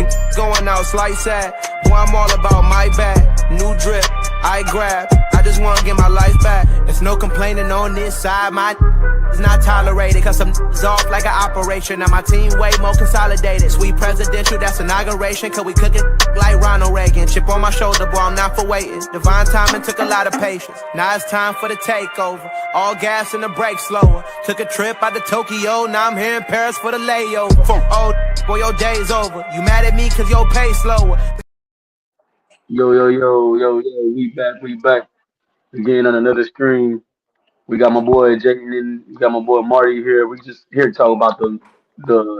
You going out slight sad. Boy, I'm all about my bag. New drip, I grab. I just wanna get my life back. There's no complaining on this side. My is not tolerated, cause some off like an operation. Now my team way more consolidated. Sweet presidential, that's inauguration. Cause we cooking like Ronald Reagan. Chip on my shoulder, boy, I'm not for waiting. Divine timing took a lot of patience. Now it's time for the takeover. All gas and the brakes slower. Took a trip out to Tokyo, now I'm here in Paris for the layover. Oh, boy, your day's over. You mad at me cause your pay slower. Yo, we back again on another stream. We got my boy Jaden and we got my boy Marty here. We just here to talk about the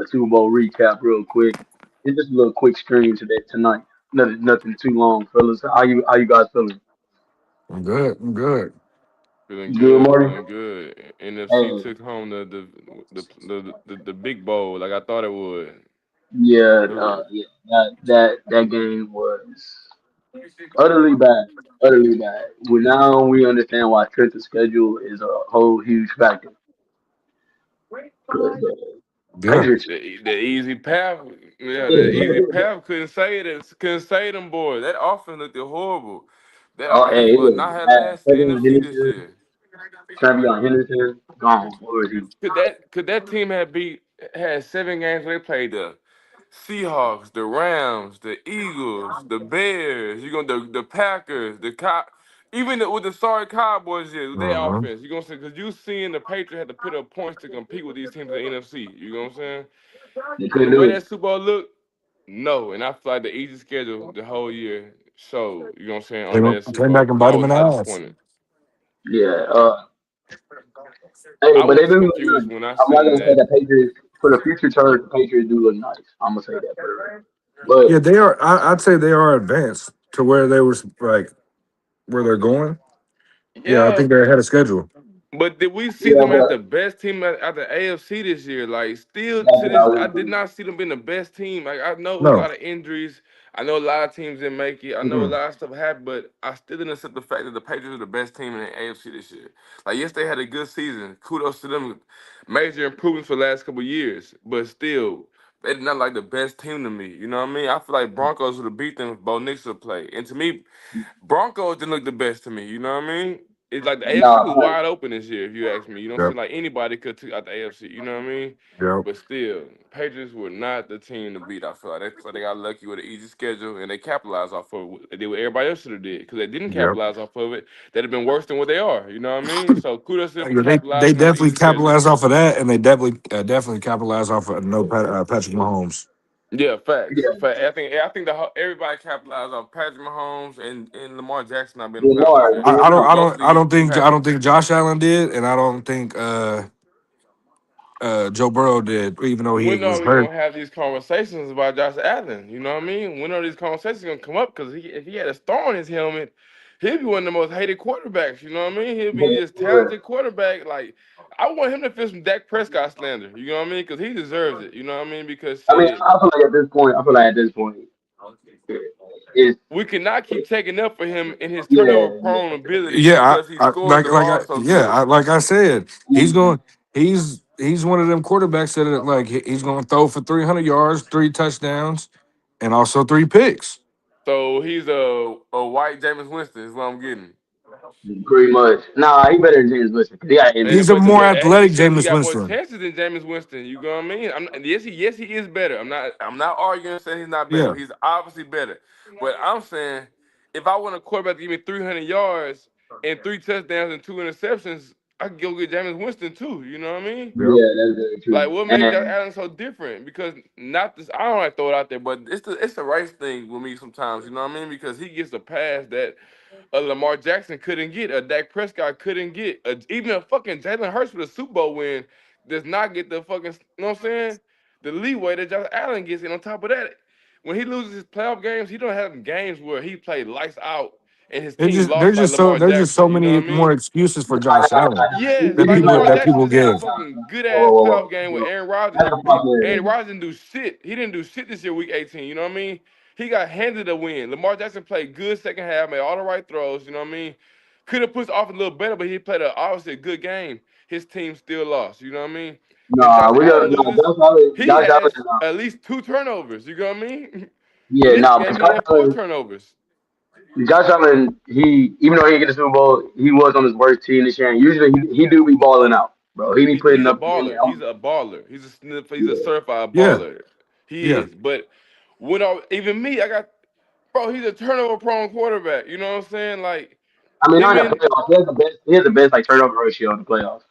Super Bowl recap real quick. It's just a little quick stream tonight. Nothing too long, fellas. How you guys feeling? I'm good. I'm good. Feeling Good, good, Marty? feeling good. NFC Hey, took home the big bowl like I thought it would. yeah, Really. that game was utterly bad. Utterly bad. Well, now we understand why strength of schedule is a whole huge factor. 'Cause, Yeah. Patriots. The easy path, yeah, the easy Yeah. path couldn't say them boys. That offense looked horrible. That Oh, offense hey, it was was not had bad. last the Kevin NFC this Henderson, year. Travion Henderson, gone. Where is he? Could that team have had 7 games where they played the Seahawks, the Rams, the Eagles, the Bears, the Packers, with the sorry Cowboys here, with their Uh-huh. offense, you gonna say because you seeing the Patriots had to put up points to compete with these teams in the NFC. You know what I'm saying? They And couldn't the do way it. that Super Bowl looked, no. And I feel like the easy schedule the whole year showed. You know what I'm saying on that Super Came back Bowl and because bite I him in was the high ass. disappointed. Yeah. Hey, I but they was do look confused nice. when I I'm not seen gonna say that. the Patriots for the future term. The Patriots do look nice. I'm gonna say that for the record. Yeah, But they are. I'd say they are advanced to where they were like where they're going. Yeah, I Yeah, think they're ahead of schedule. but did we see yeah, them as but the best team at the AFC this year? Like, still that's to what I this, I was did doing. not see them being the best team. Like, I know it was a No. lot of injuries. I know a lot of teams didn't make it. I know a Mm-mm. lot of stuff happened, but I still didn't accept the fact that the Patriots are the best team in the AFC this year. Like, yes, they had a good season. Kudos to them. Major improvements for the last couple of years, but still, they did not like the best team to me. You know what I mean? I feel like Broncos would have beat them if Bo Nix would play. And to me, Broncos didn't look the best to me. You know what I mean? It's like the AFC Nah, was wide open this year, if you ask me. You know what I'm Yep. saying? Like anybody could take out the AFC. You know what I mean? Yep. But still, Patriots were not the team to beat. I feel like they got lucky with an easy schedule and they capitalized off of it. They did what everybody else should have did because they didn't Yep. capitalize off of it. They'd have been worse than what they are. You know what I mean? So kudos to them for Yeah, they capitalizing on the definitely easy schedule. capitalized off of that, and they definitely capitalized off of Patrick Mahomes. Yeah, facts. yeah, I think everybody capitalized on Patrick Mahomes and Lamar Jackson not being the playoffs this Lamar. year. Lamar. Mostly I Patrick. don't think Josh Allen did, and I don't think Joe Burrow did, even though he When are was we hurt. gonna have these conversations about Josh Allen? You know what I mean? When are these conversations gonna come up? Because if he had a star on his helmet, he'd be one of the most hated quarterbacks. You know what I mean? He'd be this But talented quarterback. Like I want him to feel some Dak Prescott slander. You know what I mean? Because he deserves it. You know what I mean? Because I mean, shit, I feel like at this point, it's we cannot keep taking up for him in his turnover yeah, prone ability Yeah, because he scores the ball so good. like I said, he's yeah. going. He's one of them quarterbacks that like he's going to throw for 300 yards, 3 touchdowns, and also 3 picks. So he's a white Jameis Winston is what I'm getting. Pretty much. Nah, he better than James Winston because he got Eh, He's MVP. a But more but he athletic says he Jameis got more Winston. chances than Jameis Winston. You know what I mean? Yes he is better. I'm not arguing saying he's not better. Yeah, He's obviously better. But I'm saying if I want a quarterback to give me 300 yards and 3 touchdowns and 2 interceptions, I can go get Jameis Winston too. You know what I mean? yep. Yeah, that's very Like true. what makes Josh And Allen so different? Because not this, I don't like to throw it out there, but it's the race thing with me sometimes. You know what I mean? Because he gets a pass that a Lamar Jackson couldn't get, a Dak Prescott couldn't get, even a fucking Jalen Hurts with a Super Bowl win does not get the fucking, you know what I'm saying? The leeway that Josh Allen gets. And on top of that, when he loses his playoff games, he don't have games where he played lights out and his team lost like Lamar There's just so Jackson. You know many what I more mean? excuses for I, Josh I, Allen Yes, we like Lamar that Jackson people just had a give. fucking good whoa, ass whoa, playoff whoa, game with whoa. Aaron Rodgers. I have a Aaron problem. Rodgers didn't do shit. He didn't do shit this year, week 18. You know what I mean? He got handed a win. Lamar Jackson played good second half, made all the right throws. You know what I mean? Could have pushed off a little better, but he played obviously a good game. His team still lost. You know what I mean? When Nah, Josh we got Allen no loses, Josh Allen. he Josh Allen. has at least 2 turnovers. You know what I mean? In Yeah, this nah, but game, he Josh had four Allen. turnovers. Josh Allen. He even though he didn't get the Super Bowl, he was on his worst team this year. And usually he do be balling out, bro. He be He's putting a up. baller. He's a baller. He's a Yeah. certified Yeah, baller. He yeah. is. But even me, I got bro. He's a turnover prone quarterback. You know what I'm saying? Like I mean, him not in the and playoffs. He has the best. He has the best like turnover ratio in the playoffs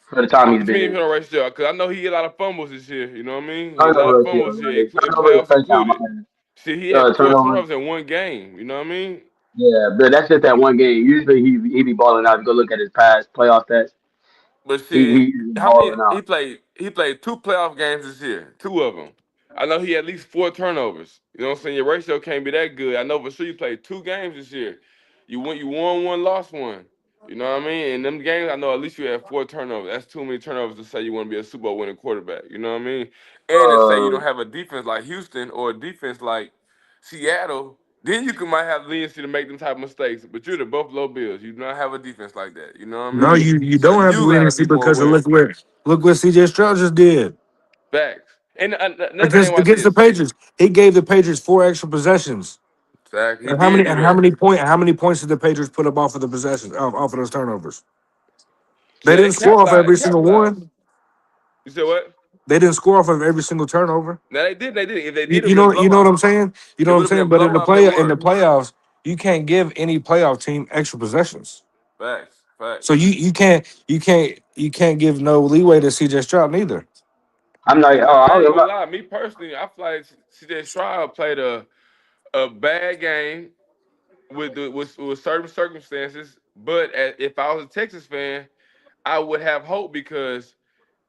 for the time he's what you been mean if you in. don't race because I know he get a lot of fumbles this year. You know what I mean? He get a lot of Turnover ratio, fumbles this year like in turnover to playoffs touchdown. included. See, he had four Turnover. turnovers in one game. You know what I mean? Yeah, but that's just that one game. Usually he be balling out. If you go look at his past playoff stats. But He shit, usually how many balling out. he played? He played 2 playoff games this year, 2 of them. I know he had at least 4 turnovers. You know what I'm saying? Your ratio can't be that good. I know for sure you played 2 games this year. You won one, lost one. You know what I mean? In them games, I know at least you had 4 turnovers. That's too many turnovers to say you want to be a Super Bowl winning quarterback. You know what I mean? And to say you Uh, don't have a defense like Houston or a defense like Seattle, then you might have leniency to make them type of mistakes. But you're the Buffalo Bills. You do not have a defense like that. You know what I No, mean? you So don't have the you got to leniency be more because of aware. look what CJ Stroud just did Facts. And another thing, against watch against the this. Patriots. He gave the Patriots 4 extra possessions. Fact. He And how did many do and how that. many points did the Patriots put up off of the possessions off of those turnovers? They Yeah, they didn't score off capitalized. every They single capitalized. one. You said what? They didn't score off of every single turnover. No, they did. They did. If they You, did, it you would have know been you know what I'm blowout. saying? You It know what I'm would have been a saying? But blowout if they in the won. playoffs, you can't give any playoff team extra possessions. Facts. So Facts. you can't give no leeway to CJ Stroud neither. I'm like, And oh, I ain't I'm gonna not, lie. Me personally, I feel like CJ Stroud played a bad game with certain circumstances. But if I was a Texas fan, I would have hope because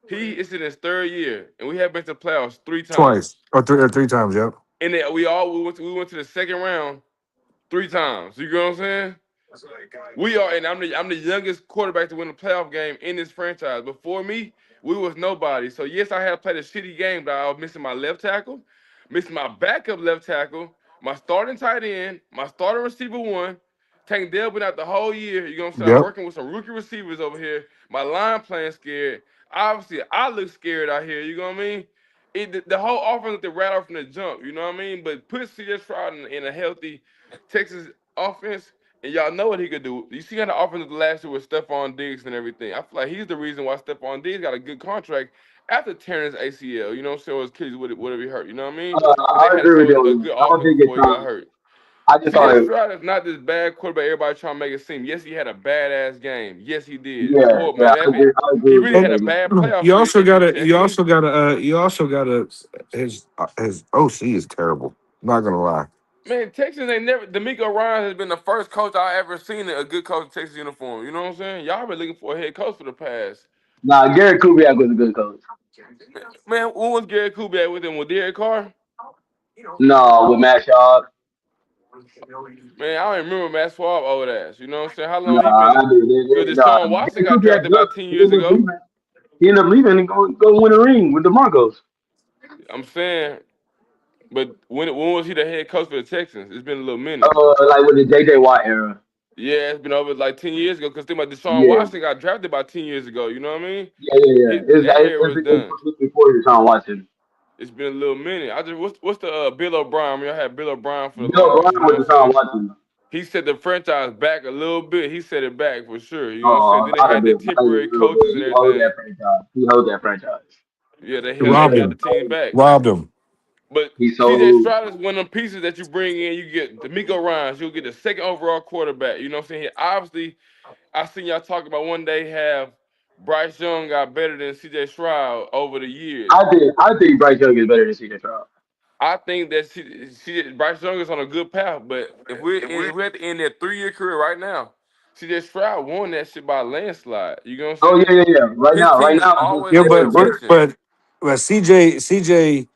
he is in his 3rd year, and we have been to playoffs 3 times. Twice or three times, yep. And then we went to the second round 3 times. You know what I'm saying? We are, and I'm the youngest quarterback to win a playoff game in this franchise. Before me, we was nobody. So yes, I had played a shitty game, but I was missing my left tackle, missing my backup left tackle, my starting tight end, my starting receiver one. Tank Dell been out the whole year. You know what I'm saying? I'm Yep. working with some rookie receivers over here. My line playing scared. Obviously, I look scared out here. You know what I mean? The whole offense looked right off from the jump. You know what I mean? But put C.J. Stroud in a healthy Texas offense, and y'all know what he could do. You see how the offense last year with Stephon Diggs and everything. I feel like he's the reason why Stephon Diggs got a good contract after tearing his ACL. You know what I'm saying? His kids would he hurt. You know what I mean? Because they I had agree with a you. good I don't offense think it's before he got time. hurt. I just CJ thought, Stroud is not this bad quarterback everybody trying to make it seem. Yes, he had a badass game. Yes, he did. yeah, Poor yeah, man. I agree He with really your had a And statement. bad playoff you year also in got New to Tech. you also got to his OC is terrible. Not gonna lie. Man, Texas ain't never. D'Amico Ryan has been the first coach I ever seen in a good coach in Texas uniform. You know what I'm saying? Y'all been looking for a head coach for the past. Nah, Gary Kubiak was a good coach. Man, when was Gary Kubiak with him? With Derek Carr? No, with Matt Schaub. Man, I don't remember Matt Swab old ass. You know what I'm saying? How long he Nah, been? I did. Because Nah, Deshaun Watson Gary got Kubiak drafted good. about 10 He years ended up ago. leaving. He ended up leaving and go win a ring with the Broncos. I'm saying, but when was he the head coach for the Texans? It's been a little minute. Like with the J.J. Watt era. Yeah, it's been over like 10 years ago. Because think about Deshaun Yeah, Watson got drafted about 10 years ago. You know what I mean? yeah. That era was done. It's before your time watching. It's been a little minute. What's the Bill O'Brien? I mean, I had Bill O'Brien for the Bill longest. You O'Brien know what was I'm the time saying? watching. He set the franchise back a little bit. He set it back for sure. You know what I'm saying? Oh, Then they might have had the been, temporary a little bit. coaches and He held that everything. franchise. He held that franchise. Yeah, they He held He robbed got the him. team back. Robbed him. But he CJ sold. Stroud is one of them pieces that you bring in. You get D'Amico Ryans. You'll get the second overall quarterback. You know what I'm saying? Obviously, I seen y'all talk about one day have Bryce Young got better than CJ Stroud over the years. I think Bryce Young is better than C.J. Stroud. I think that Bryce Young is on a good path, but if we're at the end of their 3-year career right now, CJ Stroud won that shit by a landslide. You know what I'm Oh saying? yeah. His Right team is now, always Yeah, in but contention. but but CJ,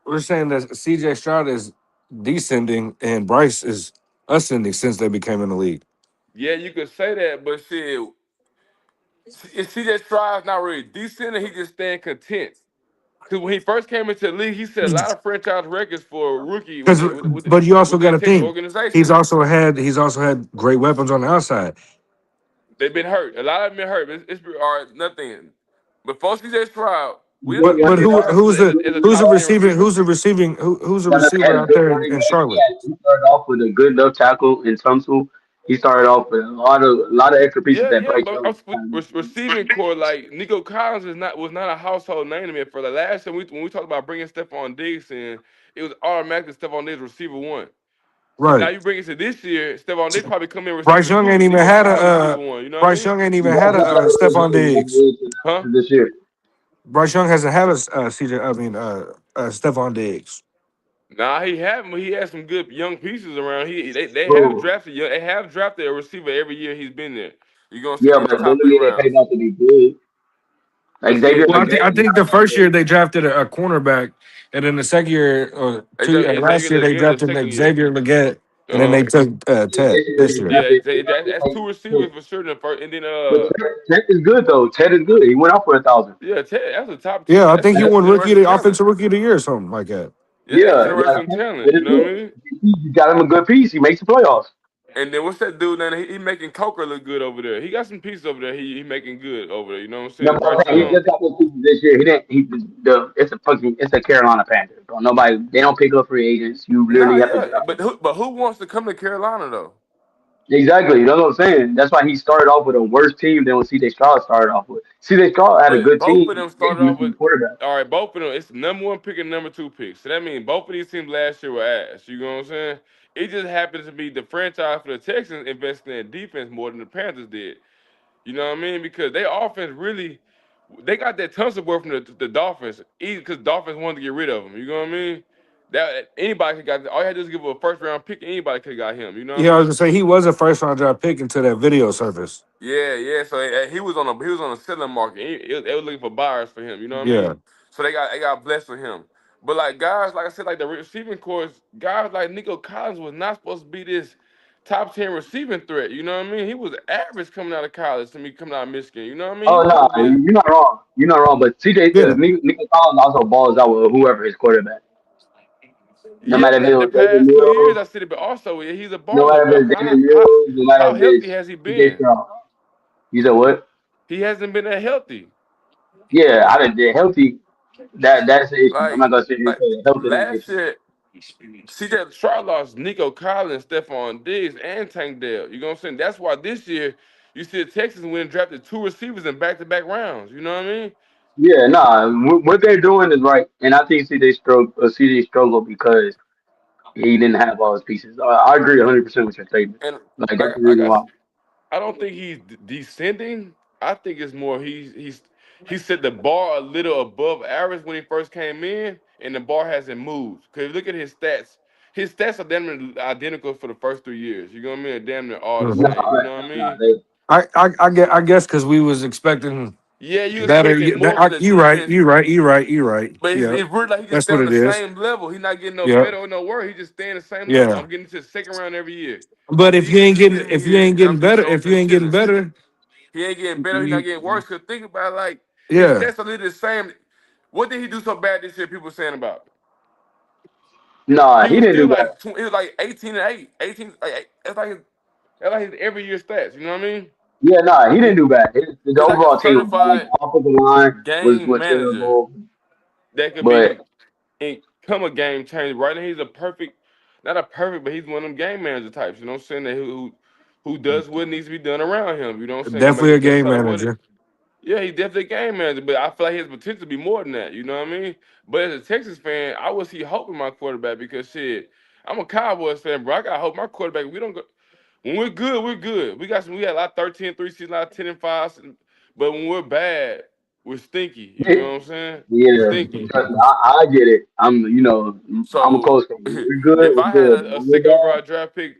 we're saying that CJ Stroud is descending and Bryce is ascending since they became in the league. Yeah, you could say that, but shit, CJ Stroud's not really decent, and he just staying content. Because when he first came into the league, he set a lot of franchise records for a rookie Because, but you also with got the to Texas think organization. he's also had great weapons on the outside. They've been hurt. A lot of them been hurt. It's nothing. before CJ Stroud, we didn't But look at but CJ who Stroud who's the as a who's the top 10 receiving receiver. who's the He had receiver a out good there running in game. Charlotte? He started off with a good left tackle in Tunsil. He started off with a lot of extra pieces Yeah, that yeah, Bryce but Young receiving core like Nico Collins was not a household name to me for the last time when we talked about bringing Stephon Diggs in, it was automatically Stephon Diggs receiver one. So now Right. you bring it to this year, Stephon Diggs probably come in Bryce receiver Young two ain't with even Nico had a Collins receiver one. You know what I Bryce mean? Young ain't even had a Stephon Diggs. Huh? this year. Bryce Young hasn't had a CJ. I mean Stephon Diggs. Nah, he haven't. He has some good young pieces around. They have Bro, drafted they have drafted a receiver every year he's been there. You're gonna see yeah, in the but top doesn't three mean they rounds. paid out to be good. But Like see, Well, I Xavier think the not that first good. year they drafted a cornerback, and then the second year or last Xavier year they again the drafted second year. Xavier Leggett, and then Uh-huh. they took Yeah, Ted this year this they year. Yeah, drafted. that's two receivers for sure. And then But Ted is good though. Ted is good. He went out for 1,000. yeah, that's a top ten. Yeah, I think he That's won generational talent. offensive rookie of the year or something like that. Yeah, that's Yeah, like generational talent. Ted You is know what I good. mean? You got him a good piece. He makes the playoffs. And then what's that dude? Now he making Coker look good over there. He got some pieces over there. He making good over there. You know what I'm No, saying? but I'm Bryce saying he Young. just got those pieces this year. He didn't. It's a Carolina Panthers, bro. Nobody. They don't pick up free agents. You Nah, literally have to yeah, draft but them. who wants to come to Carolina though? Exactly. That's what I'm saying. That's why he started off with a worse team than what C.J. Stroud started off with. C.J. Stroud had a But good both team. of them They started off used with some quarterback. all right. Both of them, it's the number one pick and number two pick. So that means both of these teams last year were ass. You know what I'm saying? It just happens to be the franchise for the Texans investing in defense more than the Panthers did. You know what I mean? Because they offense really, they got that tons of work from the Dolphins, because Dolphins wanted to get rid of them. You know what I mean? That anybody could got. All you had to do is give him a first round pick. Anybody could have got him. You know what I Yeah, I was mean? gonna say he was a first round draft pick until that video surfaced. Yeah, yeah. So he was on a selling market. They were looking for buyers for him. You know what I Yeah, mean? So they got blessed with him. But like guys, like I said, like the receiving course, guys like Nico Collins was not supposed to be this top 10 receiving threat. You know what I mean? He was average coming out of college to me coming out of Michigan. You know what I mean? He Oh no, wasn't this. you're not wrong. You're not wrong. But C.J. yeah, Nico Collins also balls out with whoever his quarterback. No Yeah, matter if it the was David past 2 years Mills, I said it, but also yeah, he's a no baller. matter But if it's David Mills, no matter how if healthy it's has he C.J. been? Stroud. You said what? He hasn't been that healthy. Yeah, out of the healthy. That's the issue. I'm Like not gonna sit here and like say the health is the last issue. year, CJ Stroud lost Nico Collins, Stephon Diggs, and Tank Dell. You know what I'm saying? That's why this year you see the Texans went and drafted two receivers in back-to-back rounds. You know what I mean? Yeah, nah. What they're doing is right, and I think CJ struggled because he didn't have all his pieces. I agree 100% with your statement. And Like like that's the like reason I why. I don't think he's descending. I think it's more he set the bar a little above average when he first came in, and the bar hasn't moved. Cause look at his stats. His stats are damn near identical for the first 3 years. You know what I mean? Damn near all the mhm. same. You Nah, know what I nah. mean? I guess because we was expecting Yeah, you better. expecting more for the You right, defense, you right, you right, you right. but Yeah, it's really like he just that's stay what on it the is. same level. He's not getting no Yeah, better or no worse. He just staying the same level. yeah. I'm getting to the second round every year. But He gets to the second if you year, ain't and I'm getting just better, showing if you ain't getting consistent. better, He ain't getting better. He's not you, getting worse. Cause think about it, like his yeah. stats are literally the same. What did he do so bad this year? People saying about Nah, he he was didn't still do that. like he was like 18-8, 18. That's like his every year stats. You know what I mean? Yeah, nah, he He, didn't do bad. His he's like a overall team was bad. Like certified the offensive line game was manager terrible, that could but be and come a game changer. Right now, he's a perfect, not a perfect, but he's one of them game manager types. You know what I'm saying? That who does what needs to be done around him. You know what I'm saying? Gonna make Definitely the a best game out of what it. manager. Yeah, he's definitely a game manager, but I feel like he has potential to be more than that. You know what I mean? But as a Texas fan, I would see hope in my quarterback because shit, I'm a Cowboys fan, bro. I got hope my quarterback. We don't go when we're good, we're good. We got a lot 13-3 season, a lot 10-5, but when we're bad, we're stinky. You know what I'm saying? yeah, Stinky. trust me, I get it. I'm a So close fan. We're good, if we're I had good. But a when we're second overall bad, draft pick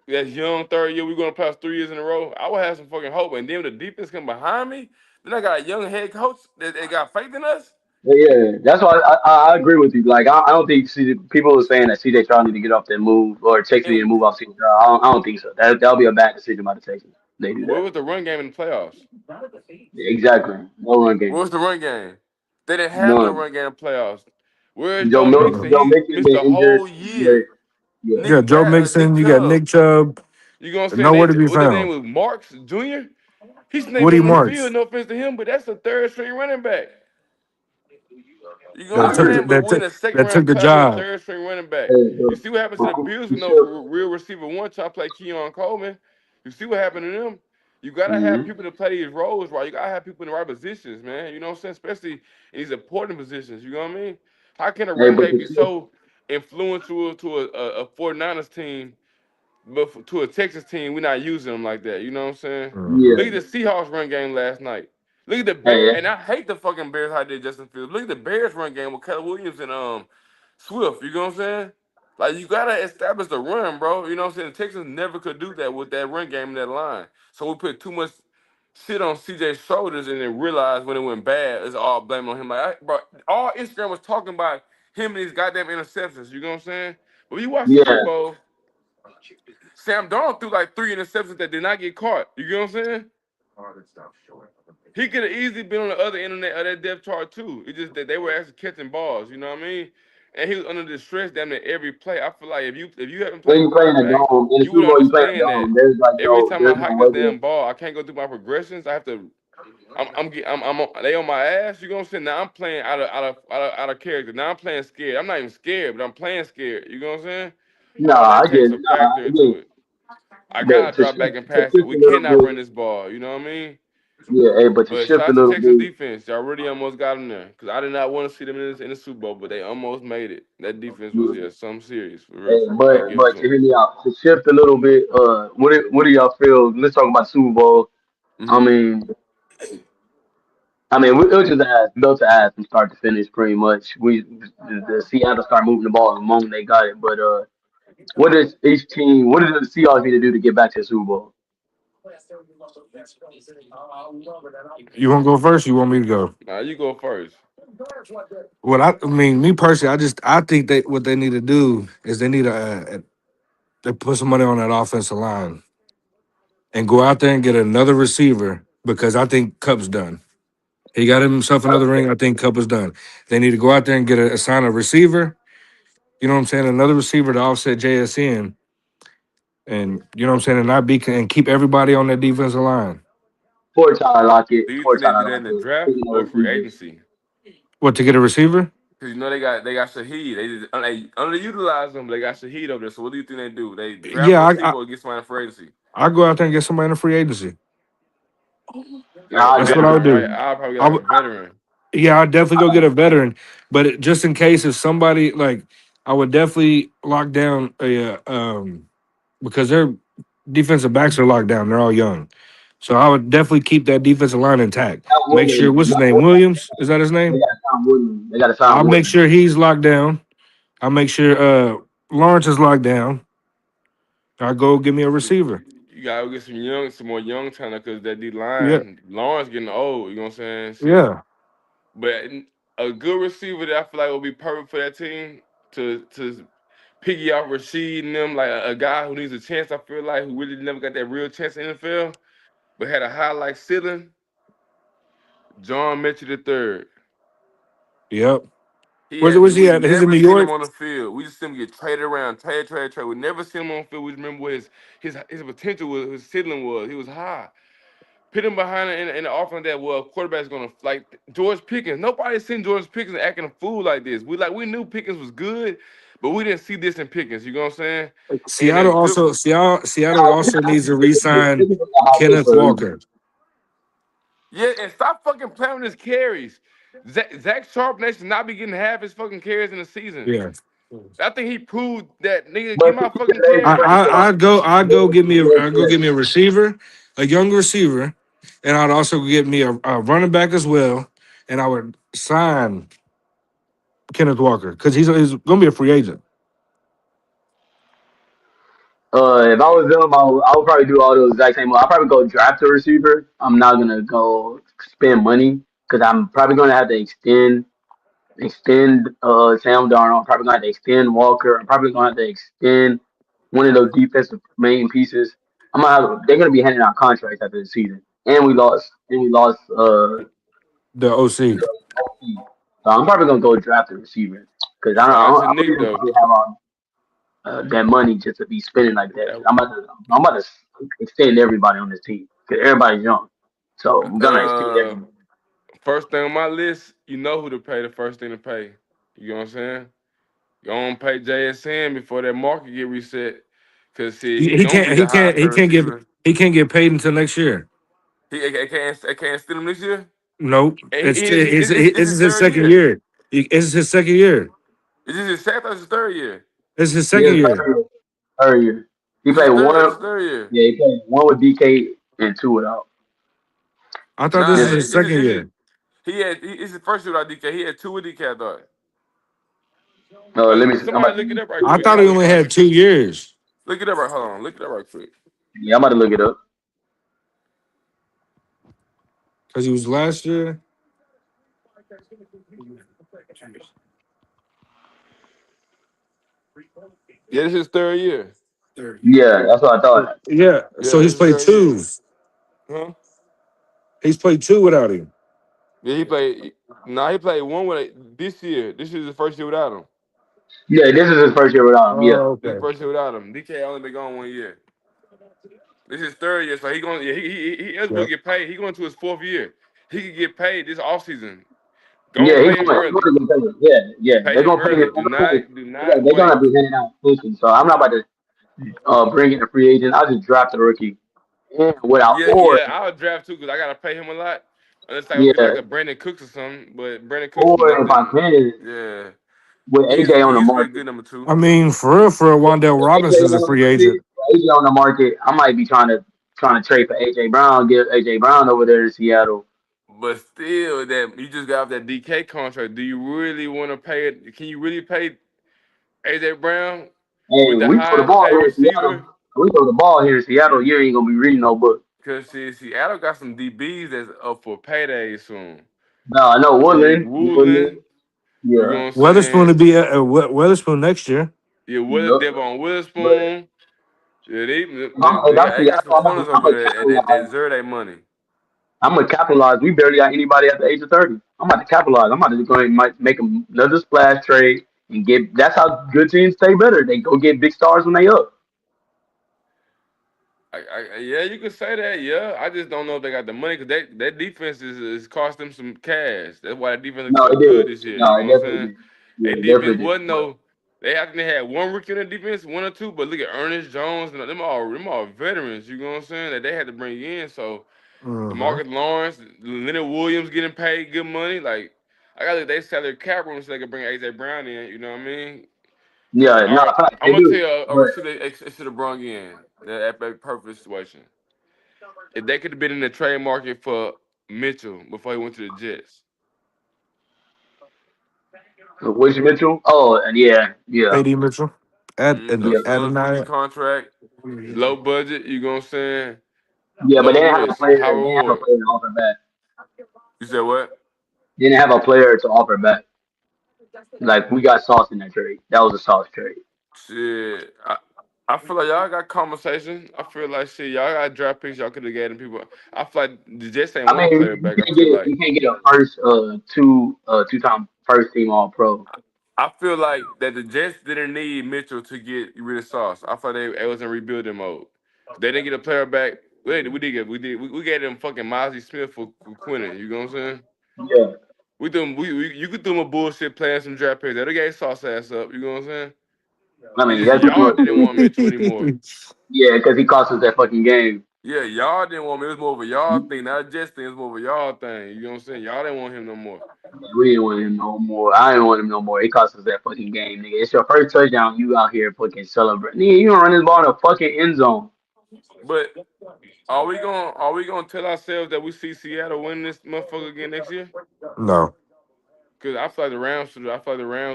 that's young, third year, we're gonna pass 3 years in a row, I would have some fucking hope. And then when the defense come behind me, then I got a young head coach that they got faith in us. yeah, that's why I agree with you. Like I don't think people are saying that CJ Stroud need to get off that move or Texas need to And move off CJ Stroud. I don't think so. That'll be a bad decision by the Texans. They do where that. was the run game in the playoffs? Exactly. No run Where game. was the run game? They didn't have no None. run game in the playoffs. Where's Joe Mixon? Joe He Mixon missed been a injured. whole But year. yeah. You got Joe Nick Mixon, you got Chubb. Nick Chubb, You know what I'm saying? nowhere to be What their name found. was Marks Jr. He's Woody sniffing on the field. Marks No offense to him, but that's the third string running back. You know what that I'm I took agree. saying? But that we're in took a second that took round the class with a job. third string running back. Hey, You see what happened to the Bills with no real receiver one trying to play Keon Coleman? You see what happened to them? You gotta have Mm-hmm. people to play these roles right. You gotta have people in the right positions, man. You know what I'm saying? Especially in these important positions. You know what I mean? How can a Hey, running but back be so influential to a 49ers team, but to a Texas team, we're not using them like that? You know what I'm saying? Mhm. yeah. Look at the Seahawks run game last night. Look at the Bears, Hey, and I hate the fucking Bears how they did Justin Fields. Look at the Bears run game with Keller Williams and Swift. You know what I'm saying? Like you gotta establish the run, bro. You know what I'm saying? The Texans never could do that with that run game in that line. So we put too much shit on CJ's shoulders and then realized when it went bad, it's all blame on him. Bro, all Instagram was talking about him and these goddamn interceptions. You know what I'm saying? But when you watch the Super yeah. Bowl, Sam Darnold threw like 3 interceptions that did not get caught. You get what I'm saying? He could have easily been on the other internet of that depth chart too. It's just that they were actually catching balls. You know what I mean? And he was under the stress damn near every play. I feel like if you haven't When played you play in a quarterback, dome, in the you would Super Bowl, you play in a understand that dome. There's like every time I there's no hike this weather. damn ball, I can't go through my progressions. I have to. They on my ass. You know what I'm saying? Now I'm playing out of character. Now I'm playing scared. I'm not even scared, but I'm playing scared. You know what I'm saying? All Nah, that I get, takes a nah, factor I get into it. I the gotta drop back and to pass it. shift We a little cannot bit. run this ball. You know what I mean? Yeah, hey, but to But shift shout a out to little Texas bit. defense. Y'all really almost got them there. Because I did not want to see them in the Super Bowl, but they almost made it. That defense was Yeah. yeah, something serious. For real, Hey, for real. I but give it to to them. hear me out, to shift a little bit. What do y'all feel? Let's talk about Super Bowl. I Hmm. mean, it was just ass, built to ass from start to finish, pretty much. The Seattle start moving the ball the moment they got it. But what does each team? What does the Seahawks need to do to get back to the Super Bowl? You want to go first? You want me to go? Now you go first. What I mean, me personally, I think they what they need to do is they need to put some money on that offensive line and go out there and get another receiver because I think Cup's done. He got himself another ring. I think Cup is done. They need to go out there and assign a receiver. You know what I'm saying? Another receiver to offset JSN, and you know what I'm saying, and not be and keep everybody on that defensive line. Four time lock it. Do you Four think they time do that lock in the it. draft Picking or those free receivers. agency? What to get a receiver? Because you know they got Shaheed. They just they underutilized them. But they got Shaheed over there. So what do you think they do? They draft a Yeah, receiver or get somebody in free agency? I go out there and get somebody in a free agency. Like a I That's what agree. I would veteran, right? do. I'll probably get I like a would, veteran. yeah, I'd definitely go get a veteran, but just in case if somebody like, I would definitely lock down a because their defensive backs are locked down. They're all young, so I would definitely keep that defensive line intact. Tom Make sure Williams. what's his name, Williams, is that his They name? got Tom Williams. They got to I'll sign make Williams. sure he's locked down. I'll make sure Lawrence is locked down. I'll go get me a receiver. You gotta get some more young talent because that D Yeah, line, Lawrence getting old. You know what I'm saying? Shit. yeah. But a good receiver that I feel like will be perfect for that team to piggy off Rashid and them, like a guy who needs a chance. I feel like who really never got that real chance in the NFL, but had a high like ceiling. John Mitchell the third. Yep. He Where's has where's he we at? He's in never New seen him York. on the field. We just see him get traded around, trade. We never seen him on the field. We remember what his potential was, his ceiling was. He was high. Put him behind in the offense that quarterback's gonna like George Pickens. Nobody's seen George Pickens acting a fool like this. We knew Pickens was good, but we didn't see this in Pickens. You know what I'm saying? And a good Seattle also needs to re-sign Pickens was a hot pick Kenneth for a reason. Walker. yeah, and stop fucking playing with his carries. Zach Charbonnet should not be getting half his fucking carries in the season. Yeah. I think he proved that nigga But give to my me, the fucking main carries. point, though, I go get me real I go quick. get me a receiver, a young receiver, and I'd also get me a running back as well, and I would sign Kenneth Walker because he's going to be a free agent. If I was them, I would probably do all those exact same. I'll probably go draft a receiver. I'm not gonna go spend money because I'm probably gonna have to extend Sam Darnold. I'm probably gonna have to extend Walker. I'm probably gonna have to extend one of those defensive main pieces. They're gonna be handing out contracts after the season, and we lost The OC. the OP. So I'm probably gonna go draft a receiver because Shout out to I don't Nick even though. probably have all that money just to be spending like that. That- I'm about to extend everybody on this team because everybody's young. So we're gonna exceed Uh, everyone. First thing on my list, you know who to pay. The first thing to pay. You know what I'm saying? You don't pay JSN before that market get reset. Cause see, He, he he gonna be can't the he can't highest he paid can't get receiver. he can't get paid until next year. They can't steal him this year. Nope. And It's this this is is his third second year. year. It's his second year. Is this his second or his third year? It's his He second is year. third year. He This is played third. This one. is third year. Yeah, he played one with DK and two without. I thought this Nah, is This his second year. it's his first year without DK. He had two with DK, I thought. no, let me. I'm Somebody about look it to, up right I quick. thought I he was only trying had to 2 years look it up right. Hold on, look it up right quick. yeah, I'm about to look it up. because he was last year. Yeah, this is his third year. Yeah, that's what I thought. Yeah. Yeah, So this he's is his played third year. two. Huh? He's played two without him. Yeah, he played. Nah, he played one with this year. This is his first year without him. Yeah, this is his first year without him. Yeah. Oh, This is okay. first year without him. DK only been gone 1 year. This is his third year, so he going. Yeah, he eligible to Yep. get paid. He going to his fourth year. He could get paid this offseason. Go Yeah, and he pay him going. He's early. going to get paid. Yeah, yeah. Pay They're him gonna pay early. him. Do not They're gonna wait. be handing out positions. So I'm not about to bring in a free agent. I'll just draft a rookie. And without Yeah, or yeah. I'll draft too because I gotta pay him a lot. Unless I go get like yeah, a Brandon Cooks or something. But Brandon Cooks is or if I nothing. can Yeah, with he's AJ on the he used to be a market. good number two. I mean, for real, Wandale With AJ Robinson's a on the free market, agent. AJ on the market, I might be trying to trade for AJ Brown, get AJ Brown over there in Seattle. But still, that you just got off that DK contract. Do you really want to pay it? Can you really pay AJ Brown with And the we throw the highest ball paid here in Seattle. receiver? We throw the ball here in Seattle. You ain't gonna be reading no book. Because see, Seattle got some DBs that's up for payday soon. No, I know Tariq Woodland. Woolen, you Yeah, know what I'm Weatherspoon to saying? be Weatherspoon next year. Yeah, yep. Devon But Witherspoon. Yeah, if I'm they got some Seattle, corners I'm over a there that capitalize. deserve their money. I'm gonna capitalize. We barely got anybody at the age of 30. I'm about to capitalize. I'm about to go and might make another splash trade and get. That's how good teams stay better. They go get big stars when they up. Yeah, you could say that. Yeah, I just don't know if they got the money because that defense is cost them some cash. That's why the defense looks No, so it did. good this year. You No, know it what I'm definitely saying? did. Their Yeah, it defense definitely did. wasn't no. They actually had one rookie in the defense, one or two. But look at Ernest Jones and them all veterans. You know what I'm saying? That they had to bring in. So Hmm. DeMarcus Lawrence, Leonard Williams getting paid good money. Like I got to they salary cap room so they can bring AJ Brown in. You know what I mean? Cause Yeah, no, all right, I feel like I'm they gonna tell do. you a But receiver they should have brought in that perfect situation. If they could have been in the trade market for Mitchell before he went to the Jets. Wish Mitchell. Oh, and yeah, yeah, AD Mitchell. A yeah, Add Suggs rookie another. contract, low budget. You know what I'm saying? yeah. But Low they didn't have a risk, player. high They didn't have a reward. player to offer back. You said what? They didn't have a player to offer back. Like we got Sauce in that trade. That was a Sauce trade. Shit, I feel like y'all got conversation. I feel like shit, y'all got draft picks. Y'all could have gotten people. I feel like the Jets ain't I want a mean, player back. I feel like. you can't get a first two-time first team All Pro. I feel like that the Jets didn't need Mitchell to get rid of Sauce. I thought they was in rebuilding mode. They didn't get a player back. We gave them fucking Mozzie Smith for Quinnen. You know what I'm saying? Yeah, You could do them a bullshit playing some draft picks. They gave Sauce ass up. You know what I'm saying? I It's mean just that's y'all true. didn't want Mitchell anymore. Yeah, because he cost us that fucking game. Yeah, y'all didn't want me. It was more of a y'all thing, not a Jets thing. It's more of a y'all thing. You know what I'm saying? Y'all didn't want him no more. We didn't want him no more. I didn't want him no more. He cost us that fucking game, nigga. It's your first touchdown. You out here fucking celebrating. Nigga, you gonna run this ball in the fucking end zone. But are we gonna tell ourselves that we see Seattle win this motherfucker again next year? No. Cause I feel like the Rams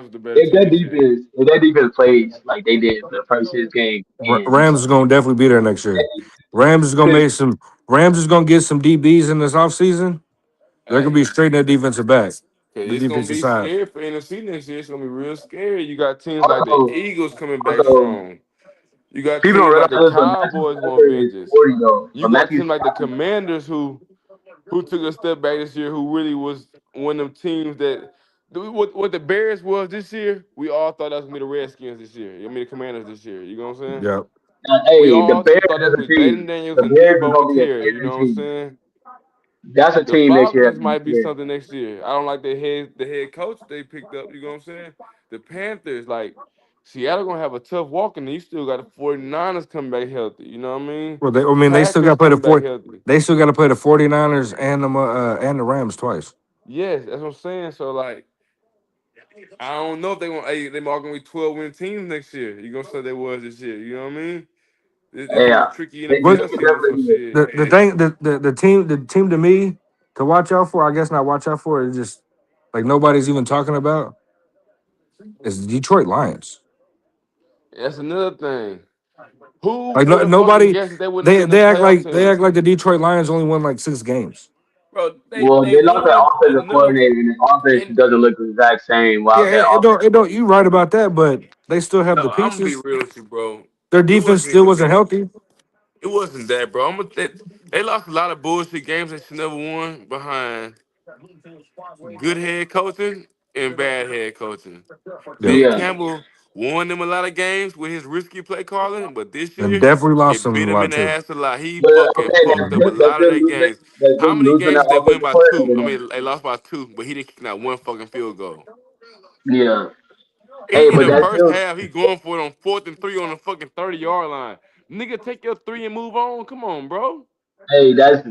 was the better If team this year. that defense plays like they did for the first six games, and Rams is gonna definitely be there next year. Rams is gonna make some. Rams is gonna get some DBs in this offseason. They're gonna Hey, be straight in that defensive back, cause the it's gonna defensive be side. scary for NFC next year. It's gonna be real scary. You got teams like the also, Eagles coming back also strong. You got people don't teams like realize the this, but Matthew Cowboys going Stafford is vengeance. 40 though. You But got Matthew teams like the Stafford, Commanders who took a step back this year, who really was one of them teams that what the Bears was this year. We all thought that was gonna be the Redskins this year. I mean the Commanders this year. You know what I'm saying? Yep. We hey, the all Bears thought that was as gonna a be Jaden team, Daniels the and Bears is Debo gonna and be a Terry. You scary know what I'm team. saying? That's a The team next year. Falcons might be something next year. I don't like the head coach they picked up. You know what I'm saying? The Panthers, like Seattle gonna have a tough walk, and you still got the 49ers coming back healthy. You know what I mean? Well, I mean, they still got to Packers play the coming back 40. healthy. They still got to play the 49ers and the Rams twice. Yes, that's what I'm saying. So like, I don't know if they all gonna be 12-win teams next year. You gonna say they was this year? You know what I mean? This gonna be Yeah, tricky they But NFL season. So definitely. shit. the team to me to watch out for, I guess not watch out for, is just like nobody's even talking about is the Detroit Lions. That's another thing. Who Like would no, have fucking nobody guessed that they wouldn't have they been in they the act playoff like they team? act like the Detroit Lions only won like 6 games. Bro, they Well, they they lost their won offensive enough, coordinator, and the offense and doesn't look the exact same. Yeah, While that it don't. You right about that, but they still have the no, I'm gonna be pieces. real with you, bro. Their It defense wasn't still even wasn't that. healthy. It wasn't that, bro. They lost a lot of bullshit games they should never won behind good head coaching and bad head coaching. Yeah, Dan yeah, Campbell won them a lot of games with his risky play calling, but this and year definitely lost it bit them a him lot in the too. ass a lot. He but fucking okay, fucked up a lot of their games. that's How them many losing their games did they win offensive by two? I coordinator. mean, they lost by two, but he didn't kick out one fucking field goal. Yeah, hey, In but the that's first still. half, he going for it on 4th and 3 on the fucking 30-yard line. Nigga, take your three and move on. Come on, bro. Hey, that's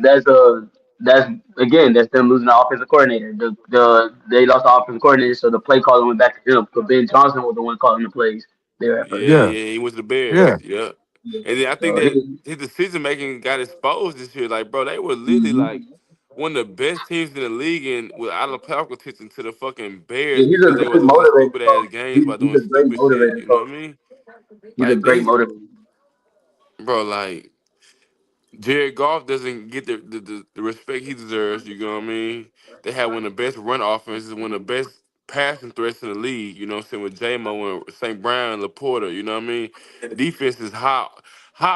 again that's them losing the offensive coordinator. They lost the offensive coordinator, so the play calling went back to him. But Ben Johnson was the one calling the plays there at first. Yeah, Yeah, yeah, he was the Bears. yeah. Yeah. Yeah. And then I think So that he, his decision making got exposed this year. Like, bro, they were literally mhm. like one of the best teams in the league and with out of playoff contention to the fucking Yeah, Bears he's a because they great was losing motivator stupid ass coach. games by He's doing a great stupid shit. motivator You know what coach. I mean? He's a Like great they, motivator. bro, like Jared Goff doesn't get the respect he deserves. You know what I mean? They have one of the best run offenses, one of the best passing threats in the league. You know what I'm saying? With J-Mo and St. Brown and Laporta. You know what I mean? Defense is high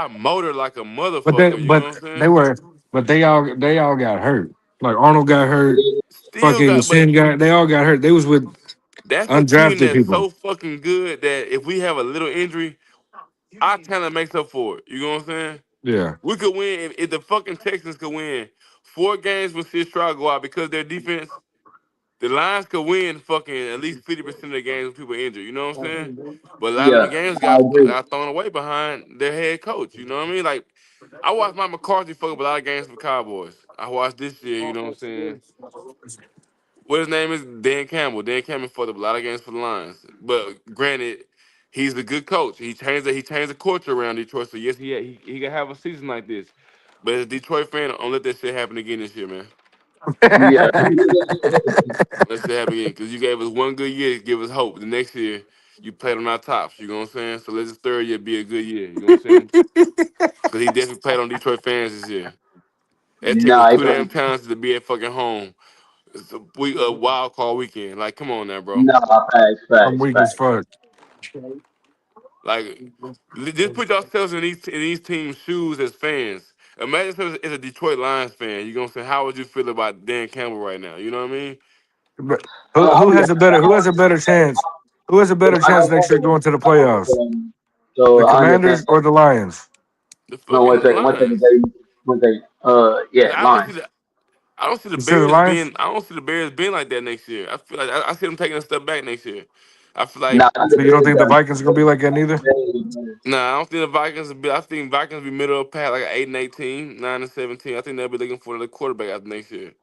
motor like a But they motherfucker. You know but what I'm they saying? were but they all got hurt. Like Arnold got hurt. Still Fucking got, but Sin got. They all got hurt. They was with that's a team undrafted that's people. so fucking good that if we have a little injury, our talent makes up for it. You know what I'm saying? Yeah. We could win if the fucking Texans could win 4 games when Sid Stroud go out because their defense. The Lions could win fucking at least 50% of the games when people injured. You know what I'm saying? But a lot of the Yeah, games I agree. got thrown away behind their head coach. You know what I mean? Like I watched Mike McCarthy fuck up a lot of games for the Cowboys. I watched this year. You know what I'm saying? What his name is? Dan Campbell. Dan Campbell fucked up a lot of games for the Lions. But granted, he's a good coach. He changed the culture around Detroit. So yes, he can have a season like this. But as a Detroit fan, don't let that shit happen again this year, man. Yeah. Let's say happen again because you gave us one good year to give us hope. The next year, you played on our tops. You know what I'm saying? So let this third year be a good year. You know what I'm saying? Because he definitely played on Detroit fans this year. That team was Nah, too damn talented to be at fucking home. It's a wild card weekend. Like, come on now, bro. nah, facts, I'm facts, weak as facts. fuck. Like, just put yourselves in these teams' shoes as fans. Imagine if it's a Detroit Lions fan. You know what I'm saying? How would you feel about Dan Campbell right now? You know what I mean? But who I'll who be has a honest. better who has a better chance? Who has a If better I chance don't next know year going to the I don't playoffs? know so The I understand. Commanders or the Lions? The No, fucking one second, Lions. baby. One second. Cause Yeah, lines. I don't see the You said the Bears Lions? being I don't see the Bears being like that next year. I feel like I see them taking a step back next year. I feel like Nah, I think the So you don't Bears think the got Vikings are gonna be like that neither? better. nah, I don't think the Vikings will be I think Vikings will be middle of the pack like 8-18, 9-17. I think they'll be looking for the quarterback after next year.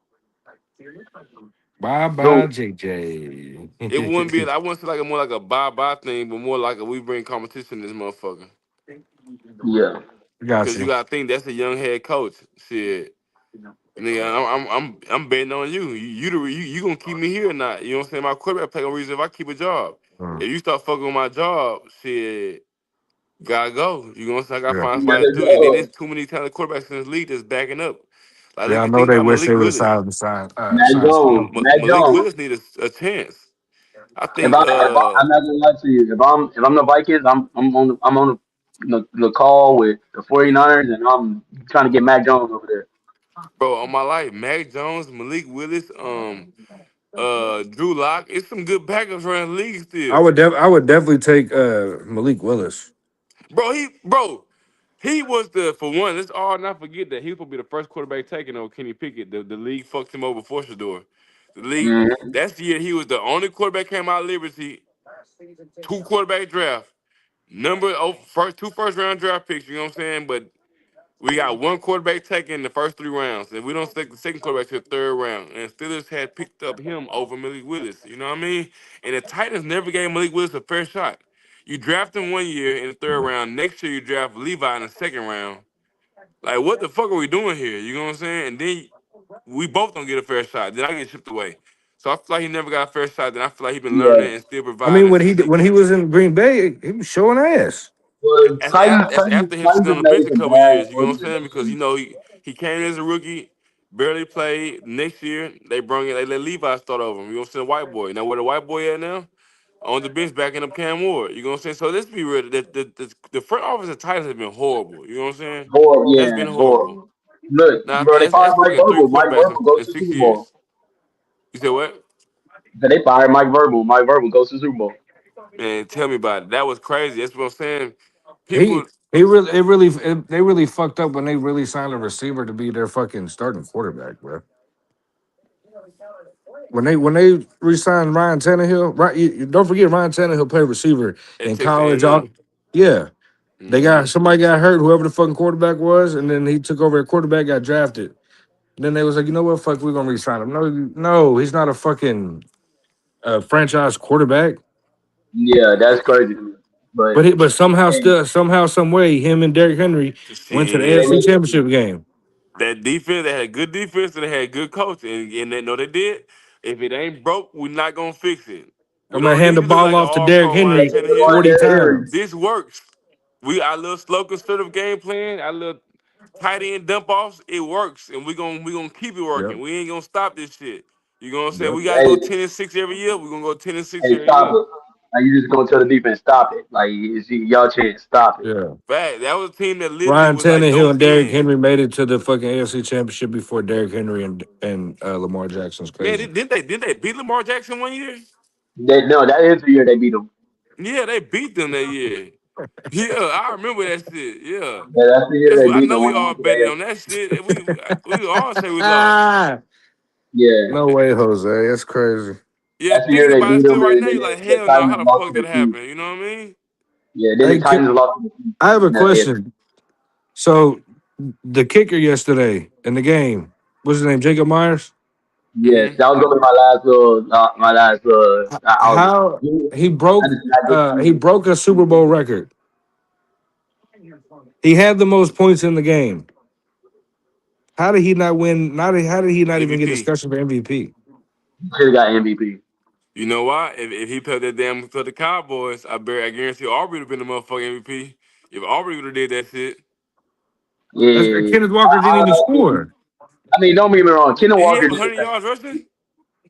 Bye Who? bye JJ. It wouldn't be I wouldn't say like a more like a bye thing, but more like a we bring competition to this motherfucker. Yeah. Got Cause you you. gotta think that's a young head coach. Shit. Nigga, I'm betting on you. You gonna keep me here or not? You know what I'm saying? My quarterback play gonna reason if I keep a job. Mm, If you start fucking with my job, shit, gotta go. You know what I'm saying? I gotta yeah. find Yeah, somebody to do. And then oh, there's too many talented quarterbacks in this league that's backing up. Like Yeah, look, I you know think they about wish they Malik would have Willis. Mac signed Jones. Stidham. Mac Malik Jones. Willis need a chance. I If think I'm not gonna lie to you, if I'm the Vikings, I'm on the call with the 49ers and I'm trying to get Mac Jones over there. bro, on my life, Mac Jones, Malik Willis, Drew Lock, it's some good backups around the league I still. would I would definitely take Malik Willis. Bro, He was the for one. Let's all not forget that he was supposed to be the first quarterback taken over Kenny Pickett. The league fucked him over for Shador. The league. Mm-hmm. That's the year he was the only quarterback came out of Liberty. Two quarterback draft. Number first two first round draft picks. You know what I'm saying? But we got one quarterback taken in the first 3 rounds, and we don't take the second quarterback to the third round. And Steelers had picked up him over Malik Willis. You know what I mean? And the Titans never gave Malik Willis a fair shot. You draft him 1 year in the third round. Next year you draft Levi in the second round. Like, what the fuck are we doing here? You know what I'm saying? And then we both don't get a fair shot. Then I get shipped away. So I feel like he never got a fair shot. Then I feel like he been Yeah. learning and still I mean, providing when he was in Green Bay, he was showing ass. Well, That's after him Titans sitting on have the made bench a some couple bad years. You know what I'm saying? Because choices. he came in as a rookie, barely played. Next year they let Levi start over him. You know what I'm saying? White boy. Now where the white boy at now? On the bench backing up Cam Ward. You know what I'm saying? So let's be real. The front office of Titans has been horrible. You know what I'm saying? Horrible, Has yeah, been horrible. horrible. Look, Now I bro, think they fired that's Mike fucking three Vrabel. Mike quarterbacks Vrabel goes in to the six Super Bowl. years. You said what? So they fired Mike Vrabel. Mike Vrabel goes to the Super Bowl. Man, tell me about it. That was crazy. That's what I'm saying. He People they really fucked up when they really signed a receiver to be their fucking starting quarterback, bro. When they re-signed Ryan Tannehill, right? You don't forget Ryan Tannehill played receiver at in Texas college. A&M. Yeah, they got Mm-hmm. somebody got hurt, whoever the fucking quarterback was, and then he took over at quarterback, got drafted. Then they was like, you know what, fuck, we're gonna re-sign him. No, he's not a fucking franchise quarterback. Yeah, that's crazy to me. But But hey, somehow, some way, him and Derrick Henry went to the they AFC Shit. make Championship game. That defense, they had good defense and they had good coach. And they know they did. If it ain't broke, we're not gonna fix it. We I'm gonna don't hand need the to look ball like an off to all Derrick pro Ryan Henry Tannehill. 40 times. This works. Our little slow conservative game plan, our little tight end dump offs, it works. And we gonna keep it Yep. working. We ain't gonna stop this shit. You know what I'm saying? Yep. We gotta go hey, 10-6 every year. We're gonna go 10-6 hey, every stop year. it. Like you just gonna tell the defense stop it. Like it's y'all chance, stop it. Yeah. Fact. That was a team that literally Ryan was like Tannehill dope and Derrick scheme. Henry made it to the fucking AFC Championship before Derrick Henry and Lamar Jackson's Man, crazy. didn't they beat Lamar Jackson 1 year? No, that is the year they beat them. Yeah, they beat them that year. Yeah, I remember that shit. Yeah, Yeah, that's the year they I beat know them we when they all went to betted the on that shit. We all say we lost. Ah, Yeah, no way, Jose. That's crazy. Yeah, that's the year thinking they about it beat still them, right and now, then you're like, the hell no, how Titans the lost fuck to that the Chiefs. happened? You know what I mean? Yeah, then the Hey, Titans lost to the Chiefs I have a in the AFC. question. So the kicker yesterday in the game, what's his name? Jacob Myers. Yes, Mm-hmm. that was gonna be my last I was How I just I he just broke a Super Bowl record. He had the most points in the game. How did he not win? How did he not even get MVP. discussion for MVP? should have got MVP. You know why? If he played that damn for the Cowboys, I guarantee Aubrey would have been the motherfucking MVP. If Aubrey would have did that shit, That's Yeah, Kenneth Walker didn't even I, score. I mean, don't get me wrong. Kenan did he Walker have did the 100 thing. yards rushing?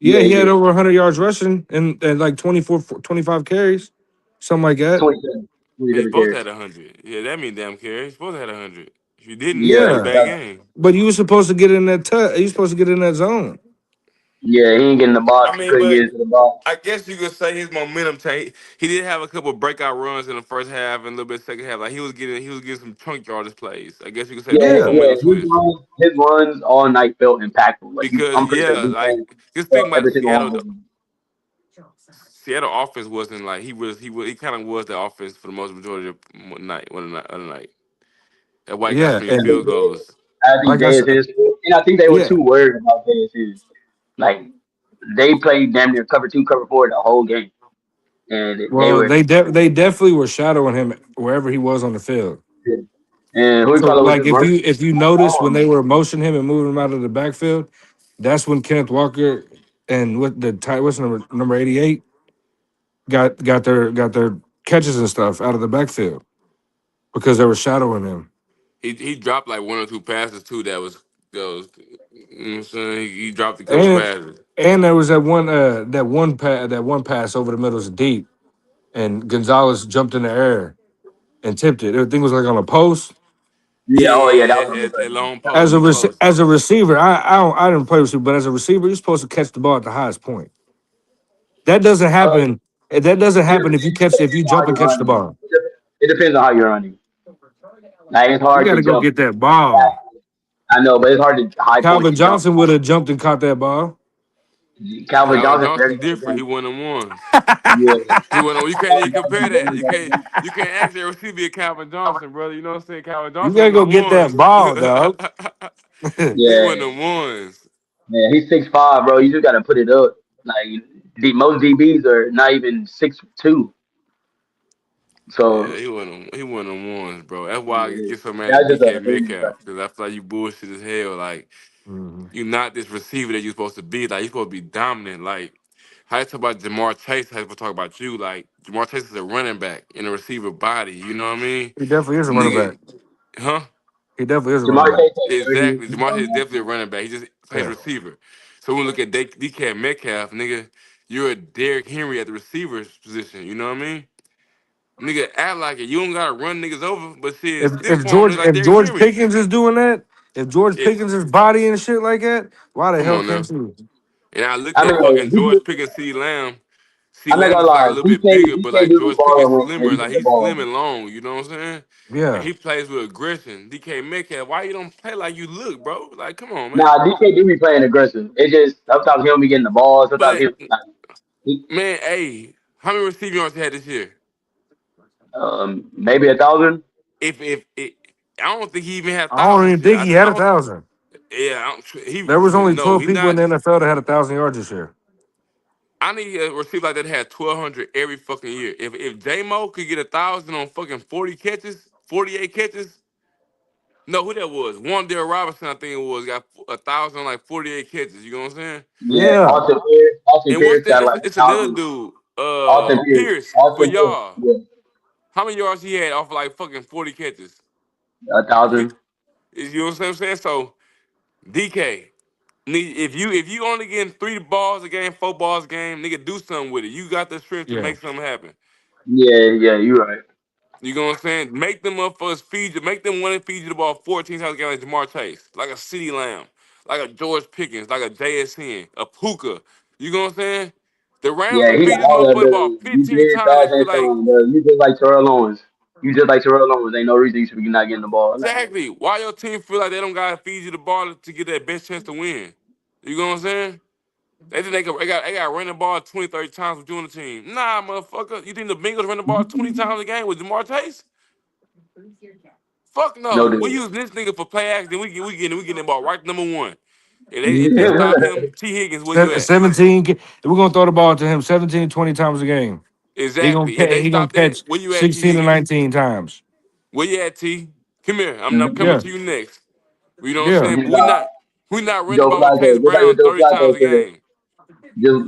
Yeah, Yeah, he he had did. over 100 yards rushing and like 25 carries, something like that. 27, Man, he 27 supposed to carries. have 100. Yeah, that mean damn carry. He supposed to have 100. If you didn't, you Yeah, had a Yeah, bad game. but you were supposed to get in that. You supposed to get in that zone. yeah, he ain't getting the box. I He mean, couldn't but get into the box. I guess you could say his momentum tank. He did have a couple breakout runs in the first half and a little bit second half. Like he was getting some chunk yardage plays. I guess you could say that was a Yeah, Yeah, momentum switch. his runs all night felt impactful. Like Because I'm pretty sure yeah, defense like just think felt about every single one Seattle. of them. Seattle offense wasn't like he kind of was the offense for the most majority of the night. That white got yeah, so many And and field goals. I think like I said, and I think they were yeah. too worried about JS's. Like they played damn near cover two, cover four the whole game, and they Well, were. they definitely were shadowing him wherever he was on the field. And who So probably was like just running if you notice when on they him. were motioning him and moving him out of the backfield, that's when Kenneth Walker and what the what's number 88 got their catches and stuff out of the backfield because they were shadowing him. He dropped like one or two passes too. That was you know what I'm saying. He dropped a couple And passes. there was that one pass over the middle was deep and Gonzalez jumped in the air and tipped it. Everything was like on a post. Yeah, Yeah, oh yeah, that yeah, was on the at thing. long post, deep post. As a receiver, I didn't play receiver, but as a receiver, you're supposed to catch the ball at the highest point. That doesn't Uh, happen. That doesn't it happen depends if you on how jump and you're catch the running. ball. It depends on how you're running. Like it's You hard got to to go jump. get that ball. I know, but it's hard to high point Calvin to jump. Johnson would have jumped and caught that ball. Calvin Calvin Johnson Johnson barely got different. He jump. one of them ones. Yeah, He one of them. You can't even Calvin compare Johnson that. barely You got can't. jump. You can't ask that receiver be a Calvin Johnson, brother. You know what I'm saying? Calvin You Johnson got to one of go them get that ones. ball, dog. He Yeah, one of them ones. yeah, he's 6'5", bro. You just gotta put it up. Like the most DBs are not even 6'2". Yeah, So he one of them ones, bro. That's why I yeah, get so mad at that's just DK a thing. Metcalf because I feel like you bullshit as hell. Like Mhm. you're not this receiver that you're supposed to be. Like you're supposed to be dominant. Like how you talk about Jamar Chase, how you talk about you. Like Jamar Chase is a running back in a receiver body. You know what I mean, He definitely is a running back. nigga? Huh? He definitely is a Jamar running back. Chase had 30. Exactly. Jamar Chase is definitely a running back. He just plays Yeah. receiver. So when we look at DK Metcalf, nigga, you're a Derrick Henry at the receiver's position. You know what I mean? Nigga, act like it. You don't gotta run niggas over, but shit, stiff If form George look like if Derrick George Henry. Pickens is doing that, if George It, Pickens is body and shit like that, why the come hell on now. can't you? And I look I at mean, fucking George Pickens, C. Lamb. C. I'm not Lamb gonna is like a lie. little bit DK bigger, but DK like do be George Pickens balling when slimmer. he Like get the he's slim ball. and long. You know what I'm saying? And Yeah. he plays with aggression. DK Metcalf, why you don't play like you look, bro? Like, come on, man. Nah, DK do be playing aggressive. It just sometimes he don't be getting the ball. Sometimes But he like he, man, hey, how many receiving yards he had this year? maybe 1,000. If it, I don't think he even had I don't thousands even this year. think he had I a don't. thousand. Yeah, he There was only no, 12 he people in not. the NFL that had 1,000 yards this year. I need a receiver like that that had 1,200 every fucking year. If J Mo could get 1,000 on fucking 40 catches, 48 catches. No, who that was? Wandale Robinson, I think it was, got 1,000 on like 48 catches. You know what I'm saying? Yeah, Yeah. Austin And what's Pierce that? got It's, like it's another 1,000. dude, Austin Pierce, Pierce for Austin Pierce, y'all. yeah, How many yards he had off of like fucking 40 catches? 1,000. You know what I'm saying? So DK, if you only getting 3 balls a game, 4 balls a game, nigga, do something with it. You got the strength to Yeah. make something happen. Yeah, yeah, you're right. You know what I'm saying? Make them up for us, feed you, make them want to feed you the ball 14 times a game like Jamar Chase, like a CeeDee Lamb, like a George Pickens, like a JSN, a Puka. You know what I'm saying? The Rams Yeah, will he feed got this all that motherfucker the ball ability. You 15 big, times. They fast, feel and like, strong, bro. You just like Terrell Owens. You just like Terrell Owens. Ain't no reason you should be not getting the ball. Like, exactly. Why your team feel like they don't gotta feed you the ball to get that best chance to win? You know what I'm saying? They think they got run the ball 20, 30 times with you on the team. Nah, motherfucker. You think the Bengals run the ball 20 times a game with Jamar Chase? Fuck no no. We dude. use this nigga for play action. We getting the ball right to number one. If they stop him, T Higgins, where you at? 17. We're going to throw the ball to him 17, 20 times a game. Exactly. If they He gonna stop that, catch where you at, T 16 to Higgins? 19 times. Where you at, T? Come here. I'm coming Yeah. to you next. You know what I'm Yeah. saying? But we not running the Joe ball with Flacco, Chase just like what Brown Joe 30 times Flacco a said. game.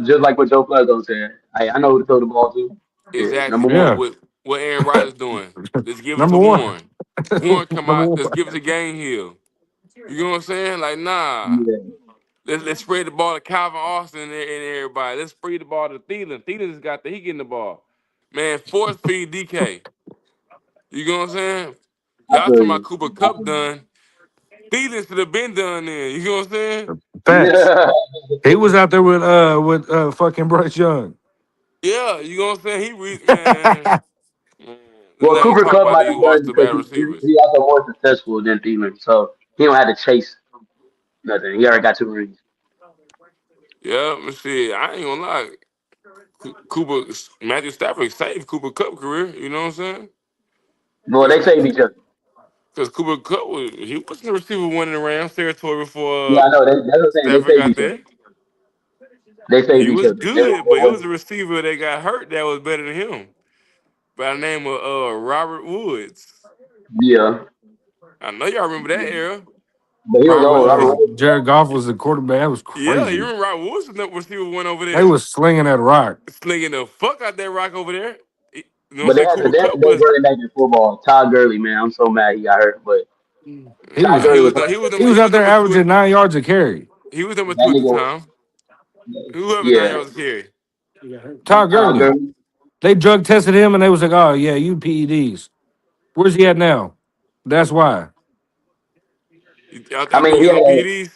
Just like what Joe Flacco said. I know who to throw the ball to. Yeah, Exactly. number What one. Yeah. what what Aaron Rodgers doing? Let's give it Number to one. Warren. Warren come Number out. one. Let's give it to Game Hill. You know what I'm saying? Like, nah. Yeah, Let's spread the ball to Calvin Austin and everybody. Let's spread the ball to Thielen. Thielen just got he getting the ball. Man, force feed DK. You know what I'm saying? I Y'all feel talking about you. Cooper I Cup done. Thielen should have been done then. You know what I'm saying? Facts. feel He you. was out there with fucking Bryce Young. Yeah, you know what I'm saying? Man, let's Well, not even Cooper talk Cup about might these be done washed up because bad receivers. he also more successful than Thielen, so he don't have to chase nothing. He already got 2 rings. Yeah, but shit, I ain't gonna lie. Cooper Matthew Stafford saved Cooper Cup career. You know what I'm saying? Well, Because they save each other. Cooper Cup was the receiver one in the Rams territory before Yeah, I know. That's what I'm saying. They Stafford save got each other. there. They save He each was other. They were good, but it was boys. a receiver that got hurt that was better than him by the name of Robert Woods. Yeah, I know y'all remember that era. but he was Robert old. Boy, Woods. Robert Jared Goff was the quarterback. That was Yeah, you crazy. remember Robert Woods was the receiver one over They there. was slinging that rock. Slinging the fuck out that rock over there. You know what I'm But saying? Cooper they had the Cup best was running back in football. Todd Gurley, man. I'm so mad he got hurt, but He Todd was he Gurley was was the- like he was he number was he out was there number two. averaging 9 yards a carry. He was number that two at the nigga. time. Whoever 9 Yeah, yards carry. Todd Todd Gurley. Gurley. They drug tested him and they was like, oh yeah, you PEDs. Where's he at now? That's why. I I think mean, he he was had. on PEDs.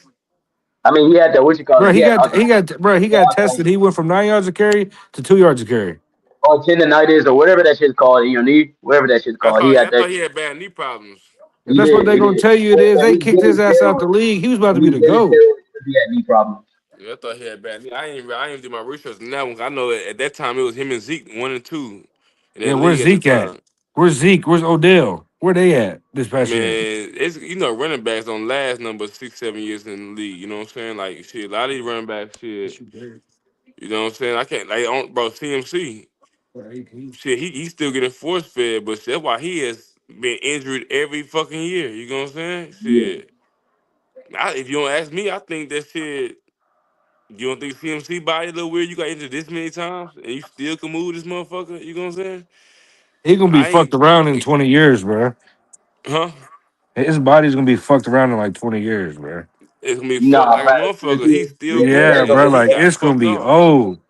He had the what you call Bro, it. He had he got tested. He went from 9 yards a carry to 2 yards a carry. or tendonitis or whatever that shit's called in your knee, whatever that shit's I called. He thought I had that thought he shit. had bad knee problems. If He that's what did. they He gonna did. tell you it is, And they he kicked did his ass out the tell. league. He was about to And be he the did GOAT. tell because he had knee problems. Yeah, I thought he had bad. I ain't do my research on that one. I know at that time it was him and Zeke 1 and 2 in Yeah, that where's league at the Zeke at? time. Where's Zeke? Where's Odell? Where they at this past year? Man, it's running backs don't last number 6 7 years in the league. You know what I'm saying? Like shit, a lot of these running backs shit. You know what I'm saying? I can't like bro CMC. Shit, he's still getting force fed, but shit, that's why he has been injured every fucking year. You know what I'm saying? Yeah. Shit. If you don't ask me, I think that shit. You don't think CMC body a little weird? You got injured this many times and you still can move this motherfucker? You know what I'm saying? He gonna be I fucked ain't, around in 20 years, bro. huh? His body's gonna be fucked around in like 20 years, bro. It's gonna be fucked Nah, like a but motherfucker. He still Yeah, good bro. and he Like got it's gonna fucked be off. old.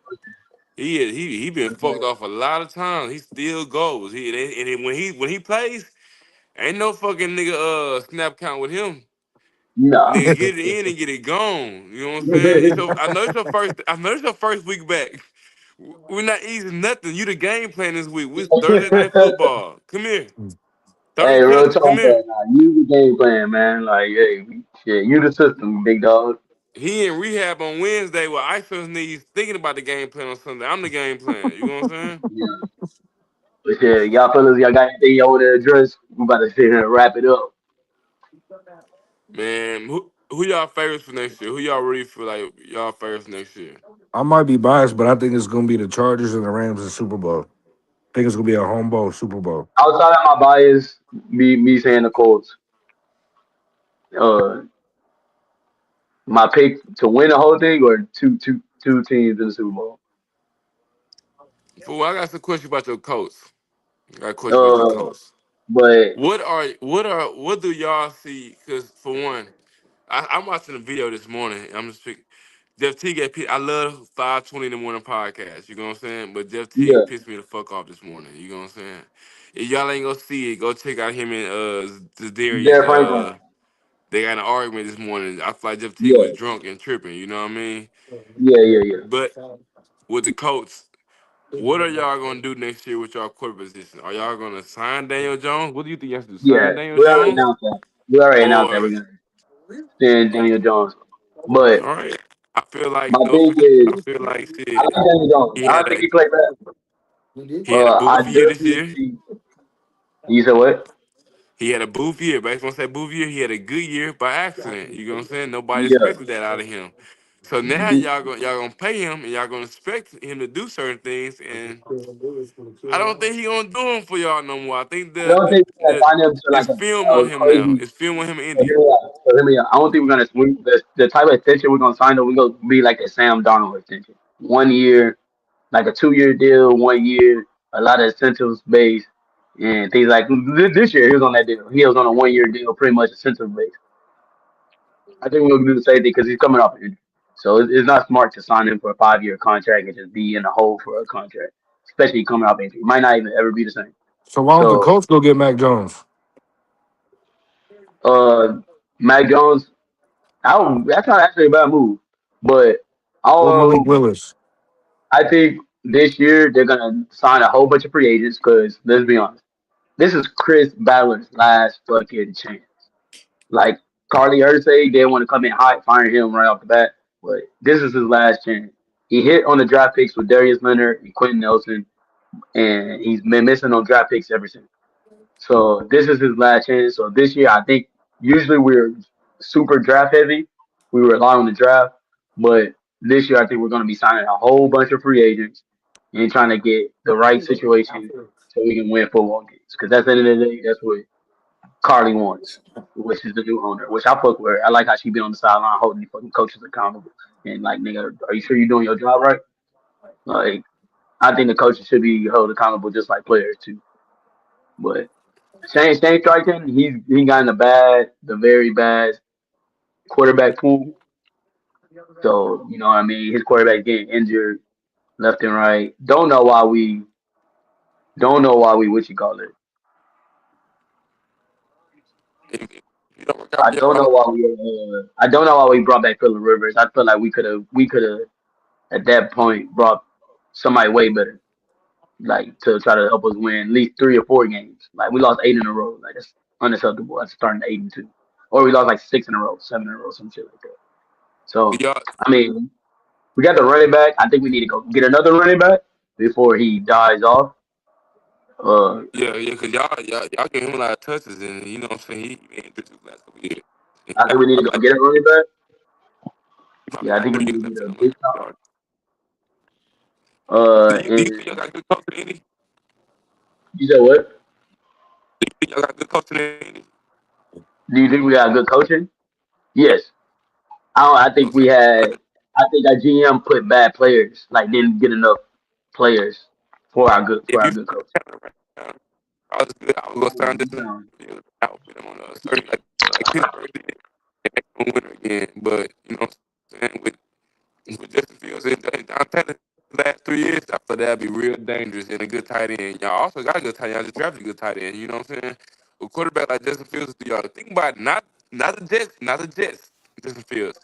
He been fucked off a lot of times. He still goes. When he plays, ain't no fucking nigga snap count with him. nah. Nigga get it in and get it gone. You know what I'm saying? I know it's your first week back. We're not easing nothing. You the game plan this week. We Thursday night football. Come here. Hey, 30 real touches. Come talk, here. man. Nah, you the game plan, man. Like, hey, shit, you the system, big dog. He in rehab on Wednesday with ice on his knees thinking about the game plan on Sunday. I'm the game plan. You know what I'm saying? Yeah. But shit, y'all fellas, y'all got anything y'all want to address? We about to sit here and wrap it up. Man, who y'all favorites for next year? Who y'all really feel like y'all favorites next year? I might be biased, but I think it's gonna be the Chargers and the Rams in Super Bowl. I think it's gonna be a home bowl Super Bowl. Outside of my bias, me saying the Colts. Uh, my pick to win the whole thing or two teams in the Super Bowl. Fool, I got some question about your coach. I got a question about your Uh, coach. but What do y'all see? Because for one, I'm watching a video this morning. I'm just speaking. Jeff T I love 520 in the morning podcast. You know what I'm saying? But Jeff T yeah, pissed me the fuck off this morning. You know what I'm saying? If y'all ain't gonna see it, go check out him and Zadarius. Derek Franklin. They got an argument this morning. I feel like Jeff T was Yeah, drunk and tripping. You know what I mean? yeah. But with the coach, what are y'all gonna do next year with y'all quarterback position? Are y'all gonna sign Daniel Jones? What do you think you have to do? Yeah, Sign Daniel we already Jones? announced that. We already announced that Or we're gonna send Daniel Jones. But all right. I feel my like no thing offense. I is, feel like I shit. like Daniel Jones. He I had don't think a he played bad. he had a I booth year just this need to year. see. You said what? He had a booth year. But I just want to say booth year. He had a good year by accident. You know what I'm saying? Nobody Yeah. expected that out of him. So now y'all gonna pay him and y'all gonna expect him to do certain things, and I don't think he gonna do them for y'all no more. I think I don't think we're gonna sign him to it's like film on a him now. crazy. It's film on him in So Indy. hear me out. I don't think we're gonna swing the type of extension we're gonna sign. Though we're gonna be like a Sam Darnold extension, 1 year, like a 2 year deal, 1 year, a lot of incentives based and things like this year. He was on that deal. He was on a 1 year deal, pretty much incentive based. I think we're gonna do the same thing because he's coming off an injury. So it's not smart to sign him for a 5 year contract and just be in the hole for a contract, especially coming off injury. Might not even ever be the same. So why don't the So Colts go get Mac Jones uh, Mac Jones, that's not actually a bad move, but or Malik um, Willis? I think this year they're gonna sign a whole bunch of free agents because let's be honest, this is Chris Ballard's last fucking chance. Like Carly Ursay, they want to come in hot, fire him right off the bat, but this is his last chance. He hit on the draft picks with Darius Leonard and Quentin Nelson, and he's been missing on draft picks ever since. So this is his last chance. So this year, I think usually we're super draft heavy. We rely on the draft, but this year I think we're going to be signing a whole bunch of free agents and trying to get the right situation so we can win football games. Because at the end of the day, that's what Carly wants, which is the new owner. Which I fuck with her. I like how she be on the sideline holding the fucking coaches accountable and like, nigga, are you sure you're doing your job right? Like, I think the coaches should be held accountable just like players too. But Shane Steichen, he got in the very bad quarterback pool. So you know what I mean. His quarterback getting injured left and right. Don't know why we what you call it. You know, work out I for don't y'all. know why we. I don't know why we brought back Phillip Rivers. I feel like we could have at that point brought somebody way better, like to try to help us win at least 3 or 4 games. Like we lost 8 in a row. Like that's unacceptable as starting 8-2, or we lost like 6 in a row, 7 in a row, some shit like that. So Y'all, I mean, we got the running back. I think we need to go get another running back before he dies off. Uh, yeah, cause y'all gave him a lot of touches, and you know what I'm saying. He been injured the last couple years. And I think we need to go get a running back. he probably Yeah, I got think we 30 need years to left get in a him. big time. Y'all. Do you think y'all And got good coaching in it? you said what? Do you think y'all got good coaching in it? Do you think we got good coaching? Yes. I think Okay. we had. I think our GM put bad players, like didn't get enough players If for our you good coach. around, I was good. I was gonna sign this Um, out with him on a certain like Pittsburgh did. And they gonna win again, but you know what I'm saying with Justin Fields and Don Taylor the last 3 years, I thought that'd be real dangerous and a good tight end. Y'all also got a good tight end. I just drafted a good tight end. You know what I'm saying? With quarterback like Justin Fields, y'all think about it, not the Jets, not the Jets. Justin Fields,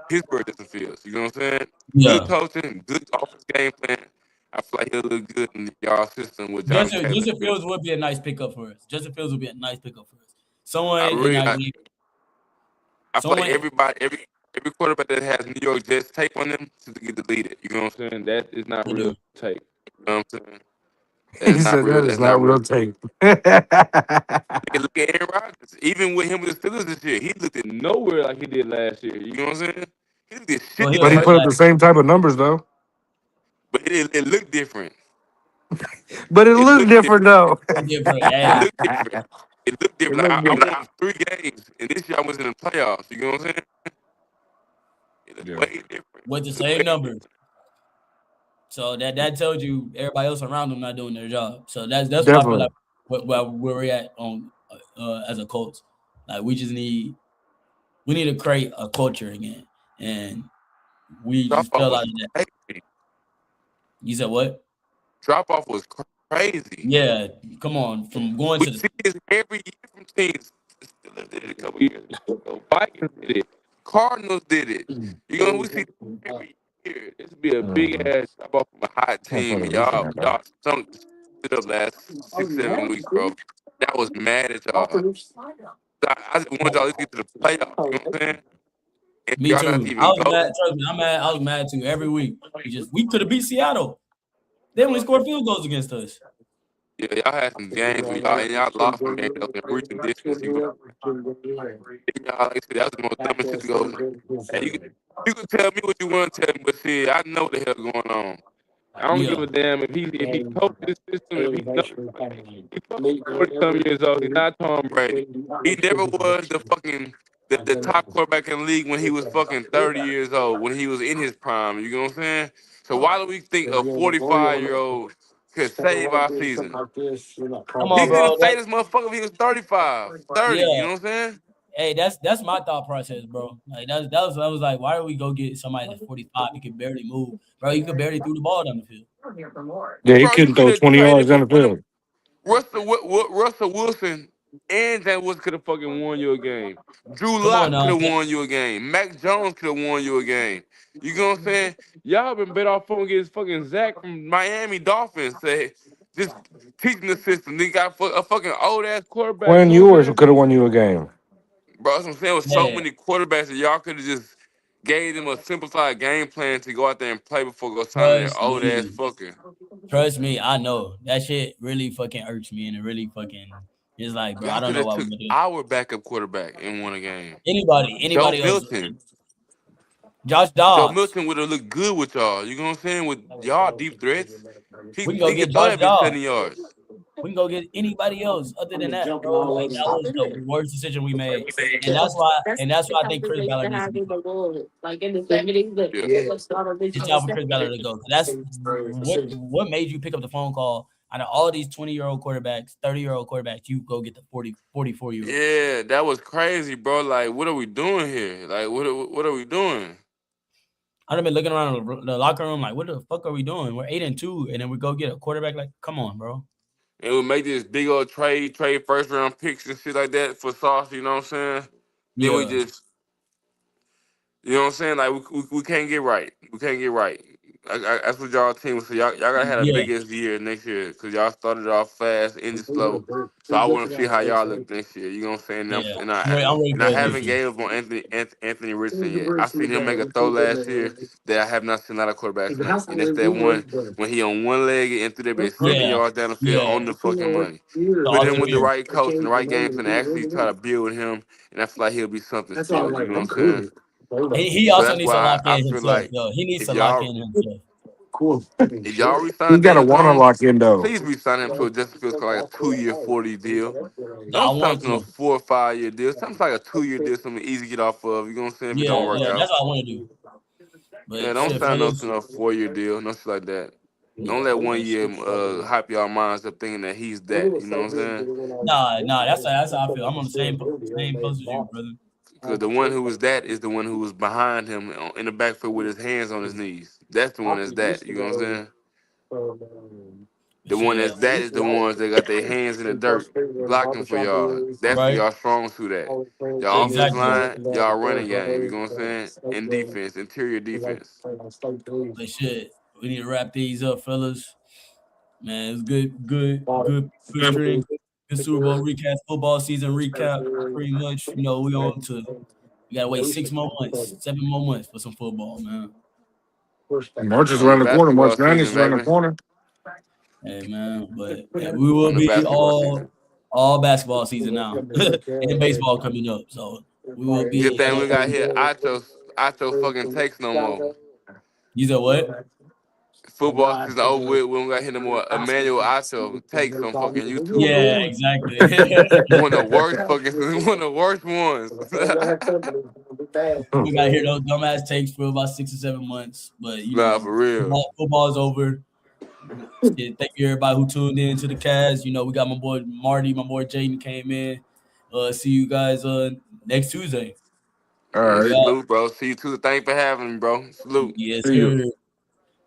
Pittsburgh Justin Fields. You know what I'm saying? Good Yeah. coaching, good offense game plan. I feel like he'll look good in y'all system with John Justin Taylor. Justin Fields would be a nice pickup for us. Justin Fields would be a nice pickup for us. I Someone in really, our I, league, I feel like someone. every quarterback that has New York Jets tape on them should get deleted. You know what I'm saying? That is not They real do. tape. You know what I'm saying? He That's not said real. that is That's not not real. real tape. Look at Aaron Rodgers. Even with him with the Steelers this year, he looked at nowhere like he did last year. You know what I'm saying? He looked at Well, shit he in was But he hurt put up playoffs, the last. same type of numbers though. but it looked different. But it It looked looked different different. though. Different. It Hey, looked different. It looked It different. looked Like, I different. won 3 games, and this year I was in the playoffs. You know what I'm saying? It looked Yeah, way different. with the It looked same way numbers. different. So that tells you everybody else around them not doing their job. So that's what I feel definitely. like where we're at on as a coach. Like we need to create a culture again, and we Drop just off fell was out of that. crazy. You said what? Drop off was crazy. Yeah, come on. From going We to the see this every year from teams. The Steelers did it a couple years ago. Vikings did it. Cardinals did it. You know, we see every year. This would be a big Mhm. ass drop off from a hot Can't team. put a And leaf in y'all there, stunk it up last 6, 7 weeks, bro. That was mad at y'all. I just want y'all to get to the playoffs. You know what I'm saying? And me y'all not too. to I even was go. mad. Trust me, I'm mad. I was mad too every week. We could have beat Seattle. They only scored field goals against us. Yeah, y'all had some games where y'all lost some games that was in reaching distance. You y'all, like I said, that was the most dumbest shit to go. Hey, you can tell me what you want to tell me, but see, I know what the hell going on. I don't give Yeah. a damn if he coached this system, if he know he's fucking 40 some years old. He's not Tom Brady. He never was the top quarterback in the league when he was fucking 30 years old, when he was in his prime. You know what I'm saying? So why do we think a 45-year-old could save our season? Come He on, could have bro. saved this motherfucker if he was 35, 30. You Yeah. know what I'm saying? Hey, that's my thought process, bro. Like that was I was like, why do we go get somebody that's 45? He can barely move, bro. You could barely throw the ball down the field. Yeah, he Bro, you couldn't could throw have 20 traded yards down the for them. field. Russell Wilson and James Wilson could have fucking won you a game. Drew Come on Lock now. could have won you a game. Mac Jones could have won you a game. You know what I'm saying? Y'all been better off from against fucking Zach from Miami Dolphins. Say, just teaching the system. They got a fucking old ass quarterback. You Quinn know what I'm Ewers saying? could have won you a game. Bro, that's what I'm saying. With so Yeah, many quarterbacks that y'all could have just gave them a simplified game plan to go out there and play before go sign their trust old ass me. fucker. Trust me, I know. That shit really fucking irks me and it really fucking it's like, bro, I Y'all don't could know have why took we do it. our backup quarterback and won a game. Joe Anybody else. Milton. Josh Joe Dobbs. Milton would have looked good with y'all. You know what I'm saying? With y'all deep threats, We can go he get could throw Josh that bitch Dobbs. 70 yards. We can go get anybody else other than that, bro. Like that was the worst decision we made. And that's why I think Chris Ballard needs to be fired. Yeah, It's time for Chris Ballard to go. 'Cause that's what made you pick up the phone call out of all these 20-year-old quarterbacks, 30-year-old quarterbacks, you go get the 44-year-old. yeah, that was crazy, bro. Like, what are we doing here? Like, what are we doing? I've been looking around the locker room like, what the fuck are we doing? We're 8-2, and then we go get a quarterback. Like, come on, bro. And we make this big old trade first round picks and shit like that for Sauce. You know what I'm saying? Then Yeah. you know what I'm saying? Like, we can't get right. We can't get right. That's what y'all team. So y'all gotta have the Yeah, biggest year next year because y'all started off fast, ended slow. So I want to see how y'all look next year. You know what I'm saying? yeah. And I'm ready I for it next haven't year. gave up on Anthony Richardson yet. I seen him make a throw last year that I have not seen a lot of quarterbacks make, and it's that one when he on one leg and threw that bitch 70 Yeah, yards down the field yeah. on the fucking money. The Put him awesome with the year. right coach and the right game plan, and actually try to build with him, and I feel like he'll be something still. You know what I'm saying? He So also that's needs to lock why I in feel himself, like though. He needs if to lock y'all in himself. if y'all He resign got to Daniel want to Jones, lock in though. please resign him to a Justin Fields like a 2-year, 40 deal. Yeah, I Don't sign him want to a to. 4 or 5 year deal. Something like a 2-year deal, something easy to get off of. You know what I'm saying? If it don't Yeah, work yeah. out. That's what I want to do. Yeah, But don't shit, sign up to fellas. no 4-year deal, no shit like that. Don't Yeah, let one but year hype y'all minds up thinking that he's that. You know what I'm saying? nah. That's how I feel. I'm on the same post as you, brother. Because the one who was that is the one who was behind him in the backfield with his hands on his knees. That's the one that's that. You know what I'm saying? But The one shit, that's that is the ones that got their hands in the dirt blocking for y'all. That's where right? y'all strong suit at. Y'all offense Exactly. line, y'all running game. You know what I'm saying? And defense, interior defense. But shit, we need to wrap these up, fellas. Man, it's good stream. Good Super Bowl recap, football season recap. Pretty much, we on to. We gotta wait 6 more months, 7 more months for some football, man. March is On the around the corner. basketball March Madness season, is around the baby. corner. Hey, man, but yeah, we will On the be basketball season. all basketball season now, and then baseball coming up. So we will Good be. thing we got here. Acho fucking takes no more. You said what? Football season over with. We don't got here no more. Emmanuel Acho takes on fucking YouTube. Yeah, exactly. One of the worst fucking, one of the worst ones. We got to hear those dumbass takes for about 6 or 7 months, but Nah, for real. football's over. Shit, thank you everybody who tuned in to the cast. We got my boy Marty, my boy Jaden came in. See you guys next Tuesday. All Yeah, We right. out. salute, bro. See you too. Thanks for having me, bro. Salute. Yes, See you. sir.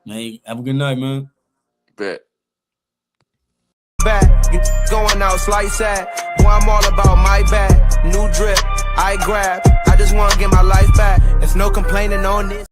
Man, have a good night, man. Bet. Back, you going out slice at. Boy, I'm all about my bag. New drip, I grab. I just wanna get my life back. There's no complaining on this.